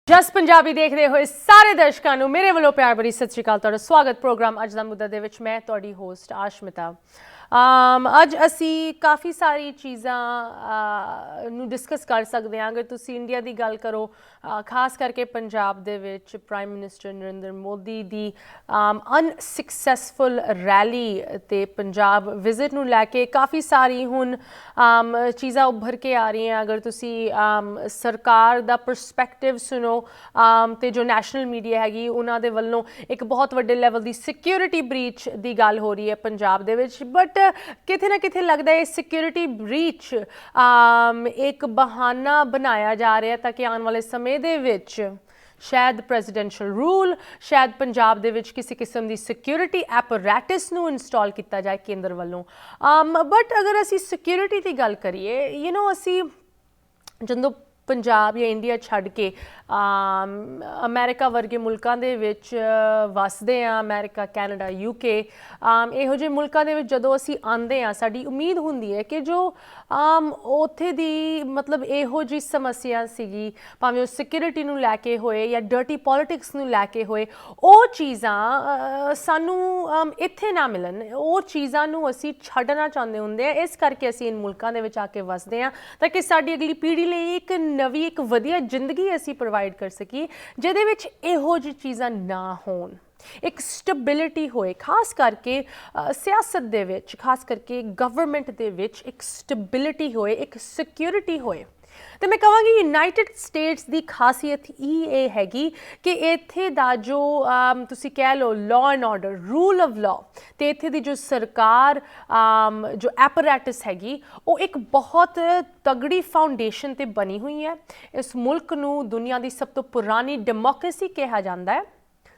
ਜਸ ਪੰਜਾਬੀ ਦੇਖਦੇ ਹੋਏ ਸਾਰੇ ਦਰਸ਼ਕਾਂ ਨੂੰ ਮੇਰੇ ਵੱਲੋਂ ਪਿਆਰ ਭਰੀ ਸਤਿ ਸ਼੍ਰੀ ਅਕਾਲ। ਤੁਹਾਡਾ ਸਵਾਗਤ ਪ੍ਰੋਗਰਾਮ ਅੱਜ ਦਾ ਮੁੱਦਾ ਦੇ ਵਿੱਚ। ਮੈਂ ਤੁਹਾਡੀ ਹੋਸਟ ਆਸ਼ਮਿਤਾ। ਅੱਜ ਅਸੀਂ ਕਾਫੀ ਸਾਰੀ ਚੀਜ਼ਾਂ ਨੂੰ ਡਿਸਕਸ ਕਰ ਸਕਦੇ ਹਾਂ। ਅਗਰ ਤੁਸੀਂ ਇੰਡੀਆ ਦੀ ਗੱਲ ਕਰੋ, ਖਾਸ ਕਰਕੇ ਪੰਜਾਬ ਦੇ ਵਿੱਚ ਪ੍ਰਾਈਮ ਮਿਨਿਸਟਰ ਨਰਿੰਦਰ ਮੋਦੀ ਦੀ ਅਨਸਕਸੈਸਫੁਲ ਰੈਲੀ ਅਤੇ ਪੰਜਾਬ ਵਿਜ਼ਿਟ ਨੂੰ ਲੈ ਕੇ ਕਾਫੀ ਸਾਰੀ ਹੁਣ ਚੀਜ਼ਾਂ ਉੱਭਰ ਕੇ ਆ ਰਹੀਆਂ। ਅਗਰ ਤੁਸੀਂ ਸਰਕਾਰ ਦਾ ਪਰਸਪੈਕਟਿਵ ਸੁਣੋ ਤੇ ਜੋ ਨੈਸ਼ਨਲ ਮੀਡੀਆ ਹੈਗੀ ਉਹਨਾਂ ਦੇ ਵੱਲੋਂ ਇੱਕ ਬਹੁਤ ਵੱਡੇ ਲੈਵਲ ਦੀ ਸਿਕਿਉਰਿਟੀ ਬ੍ਰੀਚ ਦੀ ਗੱਲ ਹੋ ਰਹੀ ਹੈ ਪੰਜਾਬ ਦੇ ਵਿੱਚ। ਬਟ ਕਿਤੇ ਨਾ ਕਿਤੇ ਲੱਗਦਾ ਹੈ ਸਿਕਿਉਰਿਟੀ ਬ੍ਰੀਚ ਇੱਕ ਬਹਾਨਾ ਬਣਾਇਆ ਜਾ ਰਿਹਾ ਤਾਂ ਕਿ ਆਉਣ ਵਾਲੇ ਸਮੇਂ ਦੇ ਵਿੱਚ ਸ਼ਾਇਦ ਪ੍ਰੈਜ਼ੀਡੈਂਸ਼ੀਅਲ ਰੂਲ, ਸ਼ਾਇਦ ਪੰਜਾਬ ਦੇ ਵਿੱਚ ਕਿਸੇ ਕਿਸਮ ਦੀ ਸਿਕਿਉਰਿਟੀ ਐਪਰੈਟਸ ਨੂੰ ਇੰਸਟਾਲ ਕੀਤਾ ਜਾਏ ਕੇਂਦਰ ਵੱਲੋਂ। ਬਟ ਅਗਰ ਅਸੀਂ ਸਿਕਿਉਰਿਟੀ ਦੀ ਗੱਲ ਕਰੀਏ, ਅਸੀਂ ਜਦੋਂ ਪੰਜਾਬ ਜਾਂ ਇੰਡੀਆ ਛੱਡ ਕੇ ਅਮਰੀਕਾ ਵਰਗੇ ਮੁਲਕਾਂ ਦੇ ਵਿੱਚ ਵੱਸਦੇ ਹਾਂ, ਅਮਰੀਕਾ, ਕੈਨੇਡਾ, UK, ਇਹੋ ਜਿਹੇ ਮੁਲਕਾਂ ਦੇ ਵਿੱਚ ਜਦੋਂ ਅਸੀਂ ਆਉਂਦੇ ਹਾਂ, ਸਾਡੀ ਉਮੀਦ ਹੁੰਦੀ ਹੈ ਕਿ ਜੋ ਉੱਥੇ ਦੀ ਮਤਲਬ ਇਹੋ ਜਿਹੀ ਸਮੱਸਿਆ ਸੀਗੀ, ਭਾਵੇਂ ਉਹ ਸਿਕਿਉਰਿਟੀ ਨੂੰ ਲੈ ਕੇ ਹੋਏ ਜਾਂ ਡਰਟੀ ਪੋਲੀਟਿਕਸ ਨੂੰ ਲੈ ਕੇ ਹੋਏ, ਉਹ ਚੀਜ਼ਾਂ ਸਾਨੂੰ ਇੱਥੇ ਨਾ ਮਿਲਣ। ਉਹ ਚੀਜ਼ਾਂ ਨੂੰ ਅਸੀਂ ਛੱਡਣਾ ਚਾਹੁੰਦੇ ਹੁੰਦੇ ਹਾਂ। ਇਸ ਕਰਕੇ ਅਸੀਂ ਇਨ ਮੁਲਕਾਂ ਦੇ ਵਿੱਚ ਆ ਕੇ ਵੱਸਦੇ ਹਾਂ ਤਾਂ ਕਿ ਸਾਡੀ ਅਗਲੀ ਪੀੜ੍ਹੀ ਲਈ ਇੱਕ ਨਵੀਂ ਇੱਕ ਵਧੀਆ ਜ਼ਿੰਦਗੀ ਅਸੀਂ ਪ੍ਰੋਵਾਈਡ ਕਰ ਸਕੀਏ ਜਿਹਦੇ ਵਿੱਚ ਇਹੋ ਜਿਹੀ ਚੀਜ਼ਾਂ ਨਾ ਹੋਣ, ਇੱਕ ਸਟੈਬਿਲਿਟੀ ਹੋਏ, ਖਾਸ ਕਰਕੇ ਸਿਆਸਤ ਦੇ ਵਿੱਚ, ਖਾਸ ਕਰਕੇ ਗਵਰਨਮੈਂਟ ਦੇ ਵਿੱਚ ਇੱਕ ਸਟੈਬਿਲਿਟੀ ਹੋਏ, ਇੱਕ ਸਿਕਿਉਰਿਟੀ ਹੋਏ। ਤੇ ਮੈਂ ਕਹਾਂਗੀ ਯੂਨਾਈਟਿਡ ਸਟੇਟਸ ਦੀ ਖਾਸੀਅਤ ਹੀ ਇਹ ਹੈਗੀ ਕਿ ਇੱਥੇ ਦਾ ਜੋ ਤੁਸੀਂ ਕਹਿ ਲਓ law and order, rule of law, ਤੇ ਇੱਥੇ ਦੀ ਜੋ ਸਰਕਾਰ ਜੋ ਐਪਰੈਟਸ ਹੈਗੀ ਉਹ ਇੱਕ ਬਹੁਤ ਤਗੜੀ ਫਾਊਂਡੇਸ਼ਨ ਤੇ ਬਣੀ ਹੋਈ ਹੈ। ਇਸ ਮੁਲਕ ਨੂੰ ਦੁਨੀਆ ਦੀ ਸਭ ਤੋਂ ਪੁਰਾਣੀ ਡੈਮੋਕ੍ਰੇਸੀ ਕਿਹਾ ਜਾਂਦਾ ਹੈ।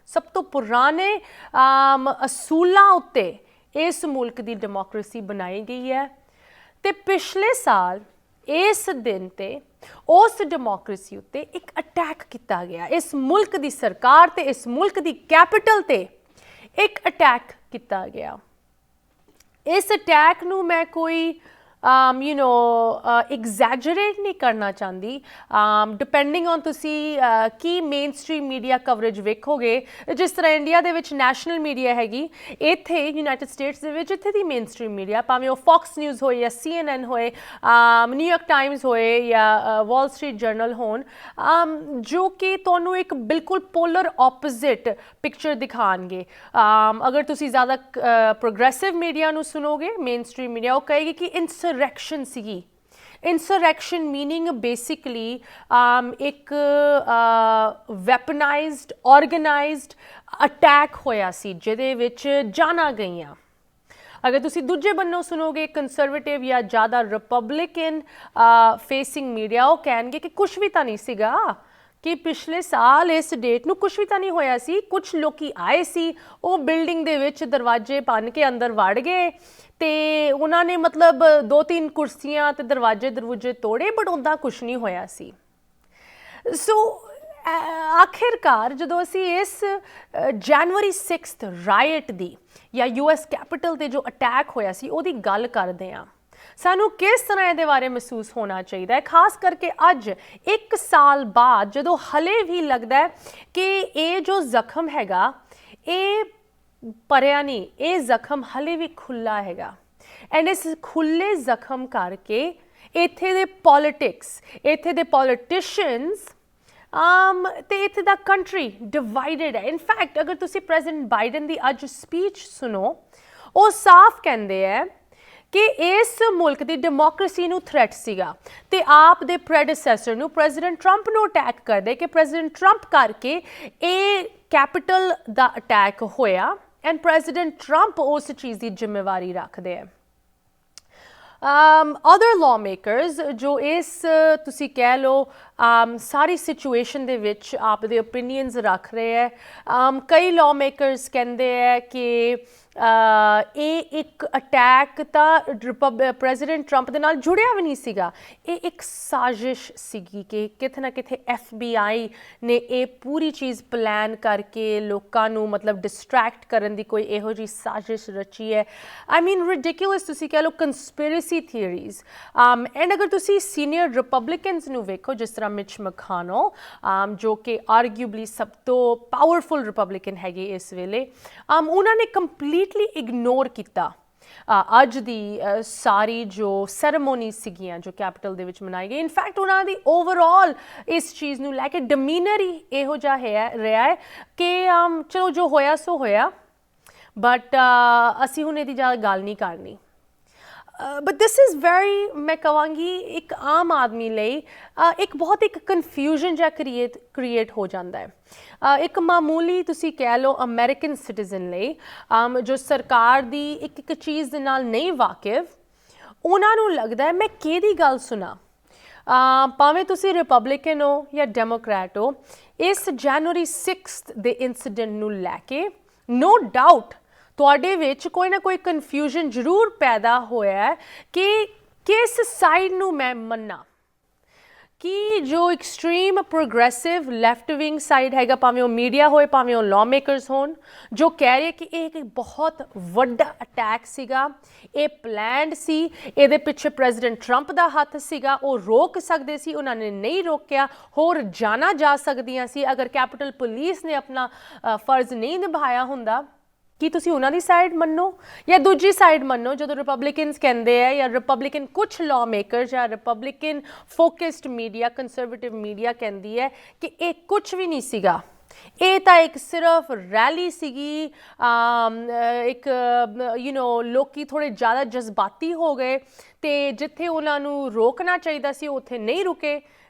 ਸਭ ਤੋਂ ਪੁਰਾਣੇ ਅਸੂਲਾਂ ਉੱਤੇ ਇਸ ਮੁਲਕ ਦੀ ਡੈਮੋਕ੍ਰੇਸੀ ਬਣਾਈ ਗਈ ਹੈ ਤੇ ਪਿਛਲੇ ਸਾਲ ਇਸ ਦਿਨ ਤੇ ਉਸ ਡੈਮੋਕ੍ਰੇਸੀ ਉੱਤੇ ਇੱਕ ਅਟੈਕ ਕੀਤਾ ਗਿਆ। ਇਸ ਮੁਲਕ ਦੀ ਸਰਕਾਰ ਤੇ ਇਸ ਮੁਲਕ ਦੀ ਕੈਪੀਟਲ ਤੇ ਇੱਕ ਅਟੈਕ ਕੀਤਾ ਗਿਆ। ਇਸ ਅਟੈਕ ਨੂੰ ਮੈਂ ਕੋਈ ਐਗਜ਼ੈਜਰੇਟ ਨਹੀਂ ਕਰਨਾ ਚਾਹੁੰਦੀ। ਡਿਪੈਂਡਿੰਗ ਔਨ ਤੁਸੀਂ ਕੀ ਮੇਨ ਸਟ੍ਰੀਮ ਮੀਡੀਆ ਕਵਰੇਜ ਵੇਖੋਗੇ, ਜਿਸ ਤਰ੍ਹਾਂ ਇੰਡੀਆ ਦੇ ਵਿੱਚ ਨੈਸ਼ਨਲ ਮੀਡੀਆ ਹੈਗੀ, ਇੱਥੇ ਯੂਨਾਈਟਿਡ ਸਟੇਟਸ ਦੇ ਵਿੱਚ ਇੱਥੇ ਦੀ ਮੇਨ ਸਟ੍ਰੀਮ ਮੀਡੀਆ, ਭਾਵੇਂ ਉਹ ਫੌਕਸ ਨਿਊਜ਼ ਹੋਏ ਜਾਂ CNN ਹੋਏ, ਨਿਊਯਾਰਕ ਟਾਈਮਸ ਹੋਏ ਜਾਂ ਵਾਲ ਸਟਰੀਟ ਜਰਨਲ ਹੋਣ, ਜੋ ਕਿ ਤੁਹਾਨੂੰ ਇੱਕ ਬਿਲਕੁਲ ਪੋਲਰ ਆਪੋਜ਼ਿਟ ਪਿਕਚਰ ਦਿਖਾਣਗੇ। ਅਗਰ ਤੁਸੀਂ ਜ਼ਿਆਦਾ ਪ੍ਰੋਗਰੈਸਿਵ ਮੀਡੀਆ ਨੂੰ ਸੁਣੋਗੇ, ਮੇਨ ਸਟ੍ਰੀਮ ਮੀਡੀਆ, ਉਹ ਕਹੇਗੀ ਕਿ ਇੰਸਰੈਕਸ਼ਨ ਸੀਗੀ। ਇੰਸਰੈਕਸ਼ਨ ਮੀਨਿੰਗ ਬੇਸਿਕਲੀ ਇੱਕ ਵੈਪਨਾਈਜ਼ਡ ਆਰਗੇਨਾਈਜ਼ਡ ਅਟੈਕ ਹੋਇਆ ਸੀ ਜਿਹਦੇ ਵਿੱਚ ਜਾਨਾਂ ਗਈਆਂ। ਅਗਰ ਤੁਸੀਂ ਦੂਜੇ ਬੰਨੋਂ ਸੁਣੋਗੇ ਕੰਜ਼ਰਵੇਟਿਵ ਜਾਂ ਜ਼ਿਆਦਾ ਰਿਪਬਲਿਕਨ ਫੇਸਿੰਗ ਮੀਡੀਆ, ਉਹ ਕਹਿਣਗੇ ਕਿ ਕੁਛ ਵੀ ਤਾਂ ਨਹੀਂ ਸੀਗਾ, ਕਿ ਪਿਛਲੇ ਸਾਲ ਇਸ ਡੇਟ ਨੂੰ ਕੁਛ ਵੀ ਤਾਂ ਨਹੀਂ ਹੋਇਆ ਸੀ। ਕੁਛ ਲੋਕੀ ਆਏ ਸੀ, ਉਹ ਬਿਲਡਿੰਗ ਦੇ ਵਿੱਚ ਦਰਵਾਜ਼ੇ ਭੰਨ ਕੇ ਅੰਦਰ ਵੜ ਗਏ ਤੇ ਉਹਨਾਂ ਨੇ ਮਤਲਬ 2-3 ਕੁਰਸੀਆਂ ਤੇ ਦਰਵਾਜ਼ੇ ਤੋੜੇ, ਬਟ ਉੱਦਾਂ ਕੁਛ ਨਹੀਂ ਹੋਇਆ ਸੀ। ਸੋ ਆਖਿਰਕਾਰ ਜਦੋਂ ਅਸੀਂ ਇਸ ਜਨਵਰੀ 6 ਰਾਇਟ ਦੀ ਜਾਂ US ਕੈਪੀਟਲ ਤੇ ਜੋ ਅਟੈਕ ਹੋਇਆ ਸੀ ਉਹਦੀ ਗੱਲ ਕਰਦੇ ਹਾਂ, ਸਾਨੂੰ ਕਿਸ ਤਰ੍ਹਾਂ ਇਹਦੇ ਬਾਰੇ ਮਹਿਸੂਸ ਹੋਣਾ ਚਾਹੀਦਾ ਹੈ। ਖਾਸ ਕਰਕੇ ਅੱਜ 1 ਸਾਲ ਬਾਅਦ ਜਦੋਂ ਹਲੇ ਵੀ ਲੱਗਦਾ ਹੈ ਕਿ ਇਹ ਜੋ ਜ਼ਖਮ ਹੈਗਾ ਇਹ ਭਰਿਆ ਨਹੀਂ, ਇਹ ਜ਼ਖਮ ਹਲੇ ਵੀ ਖੁੱਲ੍ਹਾ ਹੈਗਾ। ਐਂਡ ਇਸ ਖੁੱਲ੍ਹੇ ਜ਼ਖਮ ਕਰਕੇ ਇੱਥੇ ਦੇ ਪੋਲੀਟਿਕਸ, ਇੱਥੇ ਦੇ ਪੋਲੀਟੀਸ਼ੀਅਨਸ ਤੇ ਇੱਥੇ ਦਾ ਕੰਟਰੀ ਡਿਵਾਈਡਡ ਹੈ। ਇਨਫੈਕਟ ਅਗਰ ਤੁਸੀਂ ਪ੍ਰੈਜ਼ੀਡੈਂਟ ਬਾਈਡਨ ਦੀ ਅੱਜ ਸਪੀਚ ਸੁਣੋ, ਉਹ ਸਾਫ਼ ਕਹਿੰਦੇ ਹੈ ਕਿ ਇਸ ਮੁਲਕ ਦੀ ਡੈਮੋਕ੍ਰੇਸੀ ਨੂੰ ਥ੍ਰੈਟ ਸੀਗਾ ਤੇ ਆਪ ਦੇ ਪ੍ਰੈਡੀਸੈਸਰ ਨੂੰ, ਪ੍ਰੈਜ਼ੀਡੈਂਟ ਟਰੰਪ ਨੂੰ ਅਟੈਕ ਕਰਦੇ ਕਿ ਪ੍ਰੈਜ਼ੀਡੈਂਟ ਟਰੰਪ ਕਰਕੇ ਇਹ ਕੈਪੀਟਲ ਦਾ ਅਟੈਕ ਹੋਇਆ ਐਂਡ ਪ੍ਰੈਜ਼ੀਡੈਂਟ ਟਰੰਪ ਉਸ ਚੀਜ਼ ਦੀ ਜ਼ਿੰਮੇਵਾਰੀ ਰੱਖਦੇ ਹੈ। ਅਦਰ ਲਾਅਮੇਕਰਸ ਜੋ ਇਸ ਤੁਸੀਂ ਕਹਿ ਲਓ ਸਾਰੀ ਸਿਚੁਏਸ਼ਨ ਦੇ ਵਿੱਚ ਆਪ ਦੇ ਓਪੀਨੀਅਨਸ ਰੱਖ ਰਹੇ ਹੈ। ਕਈ ਲਾਅਮੇਕਰਸ ਕਹਿੰਦੇ ਹੈ ਕਿ ਇਹ ਇੱਕ ਅਟੈਕ ਤਾਂ ਪ੍ਰੈਜ਼ੀਡੈਂਟ ਟਰੰਪ ਦੇ ਨਾਲ ਜੁੜਿਆ ਵੀ ਨਹੀਂ ਸੀਗਾ। ਇਹ ਇੱਕ ਸਾਜ਼ਿਸ਼ ਸੀਗੀ ਕਿ ਕਿਤੇ ਨਾ ਕਿਤੇ FBI ਨੇ ਇਹ ਪੂਰੀ ਚੀਜ਼ ਪਲਾਨ ਕਰਕੇ ਲੋਕਾਂ ਨੂੰ ਮਤਲਬ ਡਿਸਟਰੈਕਟ ਕਰਨ ਦੀ ਕੋਈ ਇਹੋ ਜਿਹੀ ਸਾਜ਼ਿਸ਼ ਰਚੀ ਹੈ। ਆਈ ਮੀਨ ਰਿਡਿਕੂਲਸ ਤੁਸੀਂ ਕਹਿ ਲਓ, ਕੰਸਪੀਰੇਸੀ ਥਿਊਰੀਜ਼। ਐਂਡ ਅਗਰ ਤੁਸੀਂ ਸੀਨੀਅਰ ਰਿਪਬਲਿਕਨਸ ਨੂੰ ਵੇਖੋ, ਜਿਸ ਤਰ੍ਹਾਂ ਮਿਚ ਮਕਾਨਲ ਜੋ ਕਿ ਆਰਗੂਬਲੀ ਸਭ ਤੋਂ ਪਾਵਰਫੁਲ ਰਿਪਬਲਿਕਨ ਹੈਗੇ ਇਸ ਵੇਲੇ, ਉਹਨਾਂ ਨੇ ਕੰਪਲੀਟਲੀ ਇਗਨੋਰ ਕੀਤਾ ਅੱਜ ਦੀ ਸਾਰੀ ਜੋ ਸੈਰੇਮੋਨੀ ਸੀਗੀਆਂ ਜੋ ਕੈਪੀਟਲ ਦੇ ਵਿੱਚ ਮਨਾਈ ਗਈ। ਇਨਫੈਕਟ ਉਹਨਾਂ ਦੀ ਓਵਰਆਲ ਇਸ ਚੀਜ਼ ਨੂੰ ਲੈ ਕੇ ਡਿਮੀਨਰ ਹੀ ਇਹੋ ਜਿਹਾ ਰਿਹਾ ਹੈ ਕਿ ਚਲੋ ਜੋ ਹੋਇਆ ਸੋ ਹੋਇਆ, ਬਟ ਅਸੀਂ ਹੁਣ ਇਹਦੀ ਜ਼ਿਆਦਾ ਗੱਲ ਨਹੀਂ ਕਰਨੀ। ਬਟ ਦਿਸ ਇਜ਼ ਵੈਰੀ, ਮੈਂ ਕਹਾਂਗੀ ਇੱਕ ਆਮ ਆਦਮੀ ਲਈ ਇੱਕ ਬਹੁਤ ਇੱਕ ਕਨਫਿਊਜ਼ਨ ਜਿਹਾ ਕ੍ਰੀਏਟ ਹੋ ਜਾਂਦਾ ਹੈ। ਇੱਕ ਮਾਮੂਲੀ ਤੁਸੀਂ ਕਹਿ ਲਓ ਅਮਰੀਕਨ ਸਿਟੀਜ਼ਨ ਲਈ ਜੋ ਸਰਕਾਰ ਦੀ ਇੱਕ ਚੀਜ਼ ਦੇ ਨਾਲ ਨਹੀਂ ਵਾਕਿਫ, ਉਹਨਾਂ ਨੂੰ ਲੱਗਦਾ ਹੈ ਮੈਂ ਕਿਹਦੀ ਗੱਲ ਸੁਣਾ। ਭਾਵੇਂ ਤੁਸੀਂ ਰਿਪਬਲਿਕਨ ਹੋ ਜਾਂ ਡੈਮੋਕ੍ਰੈਟ ਹੋ, ਇਸ ਜਨਵਰੀ 6 ਦੇ ਇੰਸੀਡੈਂਟ ਨੂੰ ਲੈ ਕੇ ਨੋ ਡਾਊਟ ਤੁਹਾਡੇ ਵਿੱਚ ਕੋਈ ਨਾ ਕੋਈ ਕਨਫਿਊਜ਼ਨ ਜ਼ਰੂਰ ਪੈਦਾ ਹੋਇਆ ਹੈ ਕਿ ਕਿਸ ਸਾਈਡ ਨੂੰ ਮੈਂ ਮੰਨਾਂ। ਕਿ ਜੋ extreme progressive left wing side ਹੈਗਾ, ਭਾਵੇਂ ਉਹ ਮੀਡੀਆ ਹੋਏ ਭਾਵੇਂ ਉਹ ਲਾਅ ਮੇਕਰਸ ਹੋਣ, ਜੋ ਕਹਿ ਰਹੇ ਕਿ ਇਹ ਇੱਕ ਬਹੁਤ ਵੱਡਾ ਅਟੈਕ ਸੀਗਾ, ਇਹ ਪਲੈਨਡ ਸੀ, ਇਹਦੇ ਪਿੱਛੇ ਪ੍ਰੈਜ਼ੀਡੈਂਟ ਟਰੰਪ ਦਾ ਹੱਥ ਸੀਗਾ, ਉਹ ਰੋਕ ਸਕਦੇ ਸੀ, ਉਹਨਾਂ ਨੇ ਨਹੀਂ ਰੋਕਿਆ, ਹੋਰ ਜਾਨਾਂ ਜਾ ਸਕਦੀਆਂ ਸੀ ਅਗਰ ਕੈਪੀਟਲ ਪੁਲਿਸ ਨੇ ਆਪਣਾ ਫਰਜ਼ ਨਹੀਂ ਨਿਭਾਇਆ ਹੁੰਦਾ। ਕੀ ਤੁਸੀਂ ਉਹਨਾਂ ਦੀ ਸਾਈਡ ਮੰਨੋ ਜਾਂ ਦੂਜੀ ਸਾਈਡ ਮੰਨੋ ਜਦੋਂ ਰਿਪਬਲਿਕਨਸ ਕਹਿੰਦੇ ਹੈ ਜਾਂ ਰਿਪਬਲਿਕਨ ਕੁਛ ਲਾਅ ਮੇਕਰ ਜਾਂ Republican focused media, conservative media ਕਹਿੰਦੀ ਹੈ ਕਿ ਇਹ ਕੁਛ ਵੀ ਨਹੀਂ ਸੀਗਾ, ਇਹ ਤਾਂ ਇੱਕ ਸਿਰਫ ਰੈਲੀ ਸੀਗੀ, ਇੱਕ ਲੋਕੀ ਥੋੜ੍ਹੇ ਜ਼ਿਆਦਾ ਜਜ਼ਬਾਤੀ ਹੋ ਗਏ ਅਤੇ ਜਿੱਥੇ ਉਹਨਾਂ ਨੂੰ ਰੋਕਣਾ ਚਾਹੀਦਾ ਸੀ ਉੱਥੇ ਨਹੀਂ ਰੁਕੇ,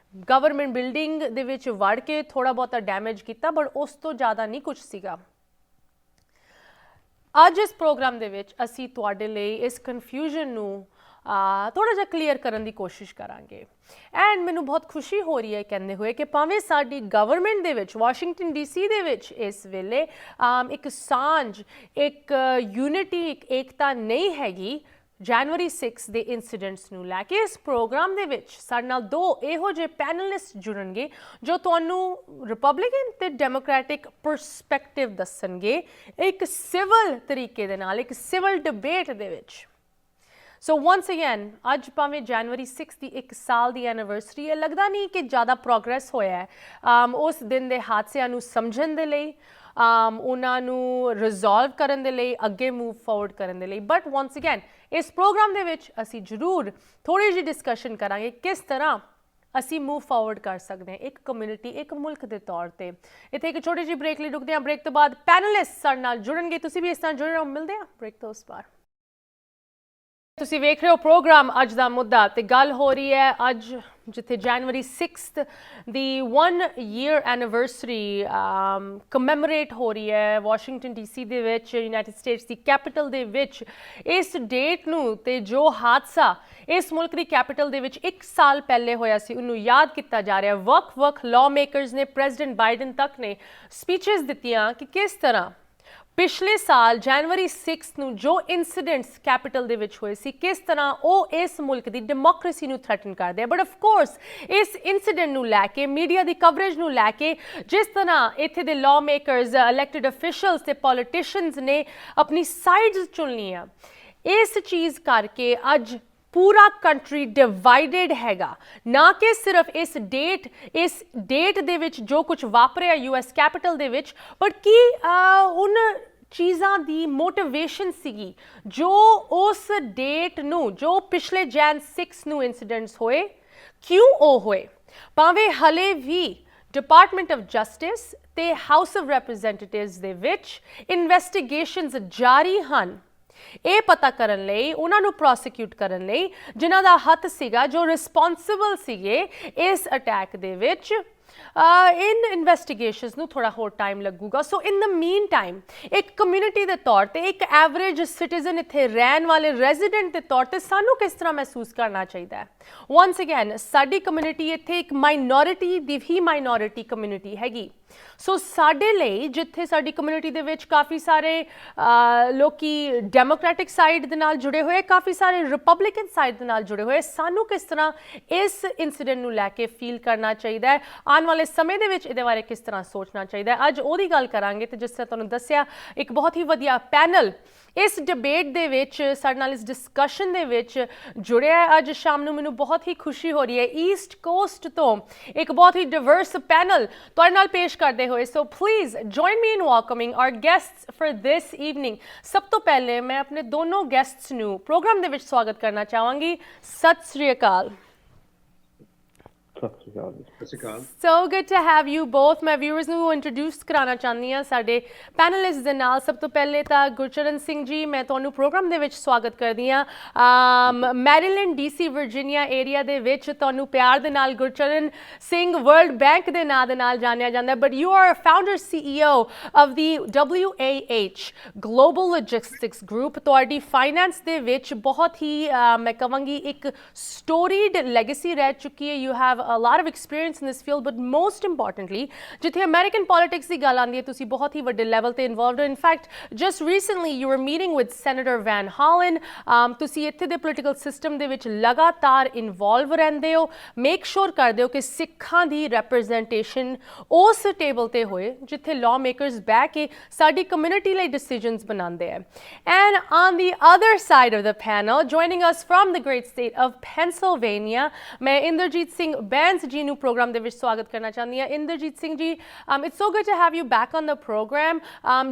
ਗਵਰਨਮੈਂਟ ਬਿਲਡਿੰਗ ਦੇ ਵਿੱਚ ਵੜ ਕੇ ਥੋੜ੍ਹਾ ਬਹੁਤਾ ਡੈਮੇਜ ਕੀਤਾ, ਬਟ ਉਸ ਤੋਂ ਜ਼ਿਆਦਾ ਨਹੀਂ ਕੁਛ ਸੀਗਾ। ਅੱਜ ਇਸ ਪ੍ਰੋਗਰਾਮ ਦੇ ਵਿੱਚ ਅਸੀਂ ਤੁਹਾਡੇ ਲਈ ਇਸ ਕਨਫਿਊਜ਼ਨ ਨੂੰ ਥੋੜ੍ਹਾ ਜਿਹਾ ਕਲੀਅਰ ਕਰਨ ਦੀ ਕੋਸ਼ਿਸ਼ ਕਰਾਂਗੇ। ਐਂਡ ਮੈਨੂੰ ਬਹੁਤ ਖੁਸ਼ੀ ਹੋ ਰਹੀ ਹੈ ਕਹਿੰਦੇ ਹੋਏ ਕਿ ਭਾਵੇਂ ਸਾਡੀ ਗਵਰਨਮੈਂਟ ਦੇ ਵਿੱਚ ਵਾਸ਼ਿੰਗਟਨ DC ਦੇ ਵਿੱਚ ਇਸ ਵੇਲੇ ਇੱਕ ਸਾਂਝ, ਇੱਕ ਯੂਨਿਟੀ, ਇੱਕ ਏਕਤਾ ਨਹੀਂ ਹੈਗੀ ਜਨਵਰੀ 6 ਦੇ ਇੰਸੀਡੈਂਟਸ ਨੂੰ ਲੈ ਕੇ। ਇਸ ਪ੍ਰੋਗਰਾਮ ਦੇ ਵਿੱਚ ਸਾਡੇ ਨਾਲ ਦੋ ਇਹੋ ਜਿਹੇ ਪੈਨਲਿਸਟ ਜੁੜਨਗੇ ਜੋ ਤੁਹਾਨੂੰ ਰਿਪਬਲਿਕਨ ਤੇ ਡੈਮੋਕ੍ਰੈਟਿਕ ਪਰਸਪੈਕਟਿਵ ਦੱਸਣਗੇ ਇੱਕ ਸਿਵਲ ਤਰੀਕੇ ਦੇ ਨਾਲ, ਇੱਕ ਸਿਵਲ ਡਿਬੇਟ ਦੇ ਵਿੱਚ। ਸੋ ਵਨਸ ਅਗੇਨ ਅੱਜ ਭਾਵੇਂ ਜਨਵਰੀ 6 ਦੀ 1 ਸਾਲ ਦੀ ਐਨੀਵਰਸਰੀ ਹੈ, ਲੱਗਦਾ ਨਹੀਂ ਕਿ ਜ਼ਿਆਦਾ ਪ੍ਰੋਗਰੈਸ ਹੋਇਆ ਹੈ ਉਸ ਦਿਨ ਦੇ ਹਾਦਸਿਆਂ ਨੂੰ ਸਮਝਣ ਦੇ ਲਈ, ਉਹਨਾਂ ਨੂੰ ਰਿਜ਼ੋਲਵ ਕਰਨ ਦੇ ਲਈ, ਅੱਗੇ ਮੂਵ ਫਾਰਵਰਡ ਕਰਨ ਦੇ ਲਈ। ਬਟ ਵਨਸ ਅਗੇਨ ਇਸ ਪ੍ਰੋਗਰਾਮ ਦੇ ਵਿੱਚ ਅਸੀਂ ਜ਼ਰੂਰ ਥੋੜ੍ਹੀ ਜਿਹੀ ਡਿਸਕਸ਼ਨ ਕਰਾਂਗੇ ਕਿਸ ਤਰ੍ਹਾਂ ਅਸੀਂ ਮੂਵ ਫਾਰਵਰਡ ਕਰ ਸਕਦੇ ਹਾਂ ਇੱਕ ਕਮਿਊਨਿਟੀ, ਇੱਕ ਮੁਲਕ ਦੇ ਤੌਰ ਤੇ। ਇੱਥੇ ਇੱਕ ਛੋਟੀ ਜਿਹੀ ਬ੍ਰੇਕ ਲਈ ਰੁਕਦੇ ਹਾਂ, ਬ੍ਰੇਕ ਤੋਂ ਬਾਅਦ ਪੈਨਲਿਸਟ ਸਾਡੇ ਨਾਲ ਜੁੜਨਗੇ, ਤੁਸੀਂ ਵੀ ਇਸ ਤਰ੍ਹਾਂ ਜੁੜੇ ਰਹੋ। ਮਿਲਦੇ ਹਾਂ ਬ੍ਰੇਕ ਤੋਂ ਉਸ ਪਾਰ। ਤੁਸੀਂ ਵੇਖ ਰਹੇ ਹੋ ਪ੍ਰੋਗਰਾਮ ਅੱਜ ਦਾ ਮੁੱਦਾ, ਤੇ ਗੱਲ ਹੋ ਰਹੀ ਹੈ ਅੱਜ ਜਿੱਥੇ ਜਨਵਰੀ 6 ਦੀ 1 year ਐਨੀਵਰਸਰੀ ਕਮੈਮੋਰੇਟ ਹੋ ਰਹੀ ਹੈ ਵਾਸ਼ਿੰਗਟਨ DC ਦੇ ਵਿੱਚ, ਯੂਨਾਈਟਿਡ ਸਟੇਟਸ ਦੀ ਕੈਪੀਟਲ ਦੇ ਵਿੱਚ। ਇਸ ਡੇਟ ਨੂੰ ਤੇ ਜੋ ਹਾਦਸਾ ਇਸ ਮੁਲਕ ਦੀ ਕੈਪੀਟਲ ਦੇ ਵਿੱਚ 1 ਸਾਲ ਪਹਿਲੇ ਹੋਇਆ ਸੀ ਉਹਨੂੰ ਯਾਦ ਕੀਤਾ ਜਾ ਰਿਹਾ। ਵੱਖ ਲਾਅ ਮੇਕਰਸ ਨੇ, ਪ੍ਰੈਜ਼ੀਡੈਂਟ ਬਾਈਡਨ ਤੱਕ ਨੇ ਸਪੀਚਸ ਦਿੱਤੀਆਂ ਕਿ ਕਿਸ ਤਰ੍ਹਾਂ ਪਿਛਲੇ ਸਾਲ ਜਨਵਰੀ 6 ਨੂੰ ਜੋ ਇਨਸੀਡੈਂਟਸ ਕੈਪੀਟਲ ਦੇ ਵਿੱਚ ਹੋਏ ਸੀ, ਕਿਸ ਤਰ੍ਹਾਂ ਉਹ ਇਸ ਮੁਲਕ ਦੀ ਡੈਮੋਕ੍ਰੇਸੀ ਨੂੰ ਥ੍ਰੈਟਨ ਕਰਦੇ ਆ। ਬਟ ਆਫ ਕੋਰਸ ਇਸ ਇਨਸੀਡੈਂਟ ਨੂੰ ਲੈ ਕੇ, ਮੀਡੀਆ ਦੀ ਕਵਰੇਜ ਨੂੰ ਲੈ ਕੇ, ਜਿਸ ਤਰ੍ਹਾਂ ਇੱਥੇ ਦੇ ਲਾਅ ਮੇਕਰਸ, ਇਲੈਕਟਿਡ ਅਫੀਸ਼ੀਅਲਸ ਤੇ ਪੋਲੀਟੀਸ਼ੀਅਨਸ ਨੇ ਆਪਣੀ ਸਾਈਡਸ ਚੁਣ ਲਈਆਂ, ਇਸ ਚੀਜ਼ ਕਰਕੇ ਅੱਜ ਪੂਰਾ ਕੰਟਰੀ ਡਿਵਾਈਡਡ ਹੈਗਾ। ਨਾ ਕਿ ਸਿਰਫ ਇਸ ਡੇਟ ਦੇ ਵਿੱਚ ਜੋ ਕੁਝ ਵਾਪਰਿਆ US ਕੈਪੀਟਲ ਦੇ ਵਿੱਚ, ਬਟ ਕੀ ਉਨ ਚੀਜ਼ਾਂ ਦੀ ਮੋਟੀਵੇਸ਼ਨ ਸੀਗੀ ਜੋ ਉਸ ਡੇਟ ਨੂੰ, ਜੋ ਪਿਛਲੇ ਜਨ 6 ਨੂੰ ਇਨਸੀਡੈਂਟਸ ਹੋਏ, ਕਿਉਂ ਉਹ ਹੋਏ। ਭਾਵੇਂ ਹਲੇ ਵੀ ਡਿਪਾਰਟਮੈਂਟ ਆਫ ਜਸਟਿਸ ਤੇ ਹਾਊਸ ਆਫ ਰੈਪਰੈਜ਼ੈਂਟੇਟਿਵਸ ਦੇ ਵਿੱਚ ਇਨਵੈਸਟੀਗੇਸ਼ਨਸ ਜਾਰੀ ਹਨ ਇਹ ਪਤਾ ਕਰਨ ਲਈ, ਉਹਨਾਂ ਨੂੰ ਪ੍ਰੋਸੀਕਿਊਟ ਕਰਨ ਲਈ ਜਿਨ੍ਹਾਂ ਦਾ ਹੱਥ ਸੀਗਾ, ਜੋ ਰਿਸਪੌਂਸਿਬਲ ਸੀਗੇ ਇਸ ਅਟੈਕ ਦੇ ਵਿੱਚ। ਇਨ ਇਨਵੈਸਟੀਗੇਸ਼ਨਸ ਨੂੰ ਥੋੜਾ ਹੋਰ ਟਾਈਮ ਲੱਗੂਗਾ। ਸੋ ਇਨ ਦ ਮੀਨ ਟਾਈਮ ਇੱਕ ਕਮਿਊਨਿਟੀ ਦੇ ਤੌਰ ਤੇ, ਇੱਕ ਐਵਰੇਜ ਸਿਟੀਜ਼ਨ, ਇੱਥੇ ਰਹਿਣ ਵਾਲੇ ਰੈਜ਼ੀਡੈਂਟ ਦੇ ਤੌਰ ਤੇ ਸਾਨੂੰ ਕਿਸ ਤਰ੍ਹਾਂ ਮਹਿਸੂਸ ਕਰਨਾ ਚਾਹੀਦਾ ਹੈ। ਵਨਸ ਅਗੇਨ ਸਾਡੀ ਕਮਿਊਨਿਟੀ ਇੱਥੇ ਇੱਕ ਮਾਈਨੋਰਿਟੀ ਦੀ ਹੀ ਮਾਈਨੋਰਿਟੀ ਕਮਿਊਨਿਟੀ ਹੈਗੀ। ਸੋ ਸਾਡੇ ਲਈ ਜਿੱਥੇ ਸਾਡੀ ਕਮਿਊਨਿਟੀ ਦੇ ਵਿੱਚ ਕਾਫੀ ਸਾਰੇ ਲੋਕੀ ਡੈਮੋਕ੍ਰੈਟਿਕ ਸਾਈਡ ਦੇ ਨਾਲ ਜੁੜੇ ਹੋਏ, ਕਾਫੀ ਸਾਰੇ ਰਿਪਬਲਿਕਨ ਸਾਈਡ ਦੇ ਨਾਲ ਜੁੜੇ ਹੋਏ, ਸਾਨੂੰ ਕਿਸ ਤਰ੍ਹਾਂ ਇਸ ਇਨਸੀਡੈਂਟ ਨੂੰ ਲੈ ਕੇ ਫੀਲ ਕਰਨਾ ਚਾਹੀਦਾ ਹੈ, ਆਉਣ ਵਾਲੇ ਸਮੇਂ ਦੇ ਵਿੱਚ ਇਹਦੇ ਬਾਰੇ ਕਿਸ ਤਰ੍ਹਾਂ ਸੋਚਣਾ ਚਾਹੀਦਾ ਹੈ, ਅੱਜ ਉਹਦੀ ਗੱਲ ਕਰਾਂਗੇ। ਤੇ ਜਿਸ ਤਰ੍ਹਾਂ ਤੁਹਾਨੂੰ ਦੱਸਿਆ, ਇੱਕ ਬਹੁਤ ਹੀ ਵਧੀਆ ਪੈਨਲ ਇਸ ਡਿਬੇਟ ਦੇ ਵਿੱਚ ਸਾਡੇ ਨਾਲ ਇਸ ਡਿਸਕਸ਼ਨ ਦੇ ਵਿੱਚ ਜੁੜਿਆ ਹੈ। ਅੱਜ ਸ਼ਾਮ ਨੂੰ ਮੈਨੂੰ ਬਹੁਤ ਹੀ ਖੁਸ਼ੀ ਹੋ ਰਹੀ ਹੈ ਈਸਟ ਕੋਸਟ ਤੋਂ ਇੱਕ ਬਹੁਤ ਹੀ ਡਿਵਰਸ ਪੈਨਲ ਤੁਹਾਡੇ ਨਾਲ ਪੇਸ਼ ਕਰਦੇ ਹੋਏ। So please join me in welcoming our guests for this evening. ਸਭ ਤੋਂ ਪਹਿਲੇ ਮੈਂ ਆਪਣੇ ਦੋਨੋਂ ਗੈਸਟਸ ਨੂੰ ਪ੍ਰੋਗਰਾਮ ਦੇ ਵਿੱਚ ਸਵਾਗਤ ਕਰਨਾ ਚਾਹਾਂਗੀ। ਸਤਿ ਸ੍ਰੀ ਅਕਾਲ। So good to have you both. मैं viewers ਨੂੰ introduce ਕਰਾਉਣਾ ਚਾਹੁੰਦੀ ਹਾਂ ਸਾਡੇ ਪੈਨਲਿਸਟ ਦੇ ਨਾਲ। ਸਭ ਤੋਂ ਪਹਿਲੇ ਤਾਂ ਗੁਰਚਰਨ ਸਿੰਘ ਜੀ, ਮੈਂ ਤੁਹਾਨੂੰ ਪ੍ਰੋਗਰਾਮ ਦੇ ਵਿੱਚ ਸਵਾਗਤ ਕਰਦੀ ਹਾਂ। ਮੈਰੀਲੈਂਡ DC ਵਰਜੀਨੀਆ ਏਰੀਆ ਦੇ ਵਿੱਚ ਤੁਹਾਨੂੰ ਪਿਆਰ ਦੇ ਨਾਲ ਗੁਰਚਰਨ ਸਿੰਘ ਵਰਲਡ ਬੈਂਕ ਦੇ ਨਾਂ ਦੇ ਨਾਲ ਜਾਣਿਆ ਜਾਂਦਾ, but you are founder CEO of the WAH global logistics group. ਤੁਹਾਡੀ ਫਾਈਨੈਂਸ ਦੇ ਵਿੱਚ ਬਹੁਤ ਹੀ ਮੈਂ ਕਹਾਂਗੀ ਇੱਕ ਸਟੋਰੀਡ ਲੈਗੇਸੀ ਰਹਿ ਚੁੱਕੀ ਹੈ। You have a lot of experience in this field, but most importantly ਜਿੱਥੇ ਅਮਰੀਕਨ ਪੋਲਿਟਿਕਸ ਦੀ ਗੱਲ ਆਉਂਦੀ ਹੈ ਤੁਸੀਂ ਬਹੁਤ ਹੀ ਵੱਡੇ ਲੈਵਲ ਤੇ ਇਨਵੋਲਵਡ ਹੋ। In fact just recently you were meeting with senator Van Hollen. ਤੁਸੀਂ ਇੱਥੇ ਦੇ ਪੋਲੀਟੀਕਲ ਸਿਸਟਮ ਦੇ ਵਿੱਚ ਲਗਾਤਾਰ ਇਨਵੋਲਵ ਰਹਿੰਦੇ ਹੋ, ਮੇਕ ਸ਼ੋਰ ਕਰਦੇ ਹੋ ਕਿ ਸਿੱਖਾਂ ਦੀ ਰੈਪਰੈਜ਼ੈਂਟੇਸ਼ਨ ਉਸ ਟੇਬਲ ਤੇ ਹੋਏ ਜਿੱਥੇ ਲਾਅ ਮੇਕਰਸ ਬਹਿ ਕੇ ਸਾਡੀ ਕਮਿਊਨਿਟੀ ਲਈ ਡਿਸੀਜਨਸ ਬਣਾਉਂਦੇ ਆ। And on the other side of the panel joining us from the great state of Pennsylvania, ਮੈਂ ਇੰਦਰਜੀਤ ਸਿੰਘ ਬੈਂਸ ਜੀ ਨੂੰ ਪ੍ਰੋਗਰਾਮ ਦੇ ਵਿੱਚ ਸਵਾਗਤ ਕਰਨਾ ਚਾਹੁੰਦੀ ਹਾਂ। Inderjit Singh ji, it's so good to have you back on the programme.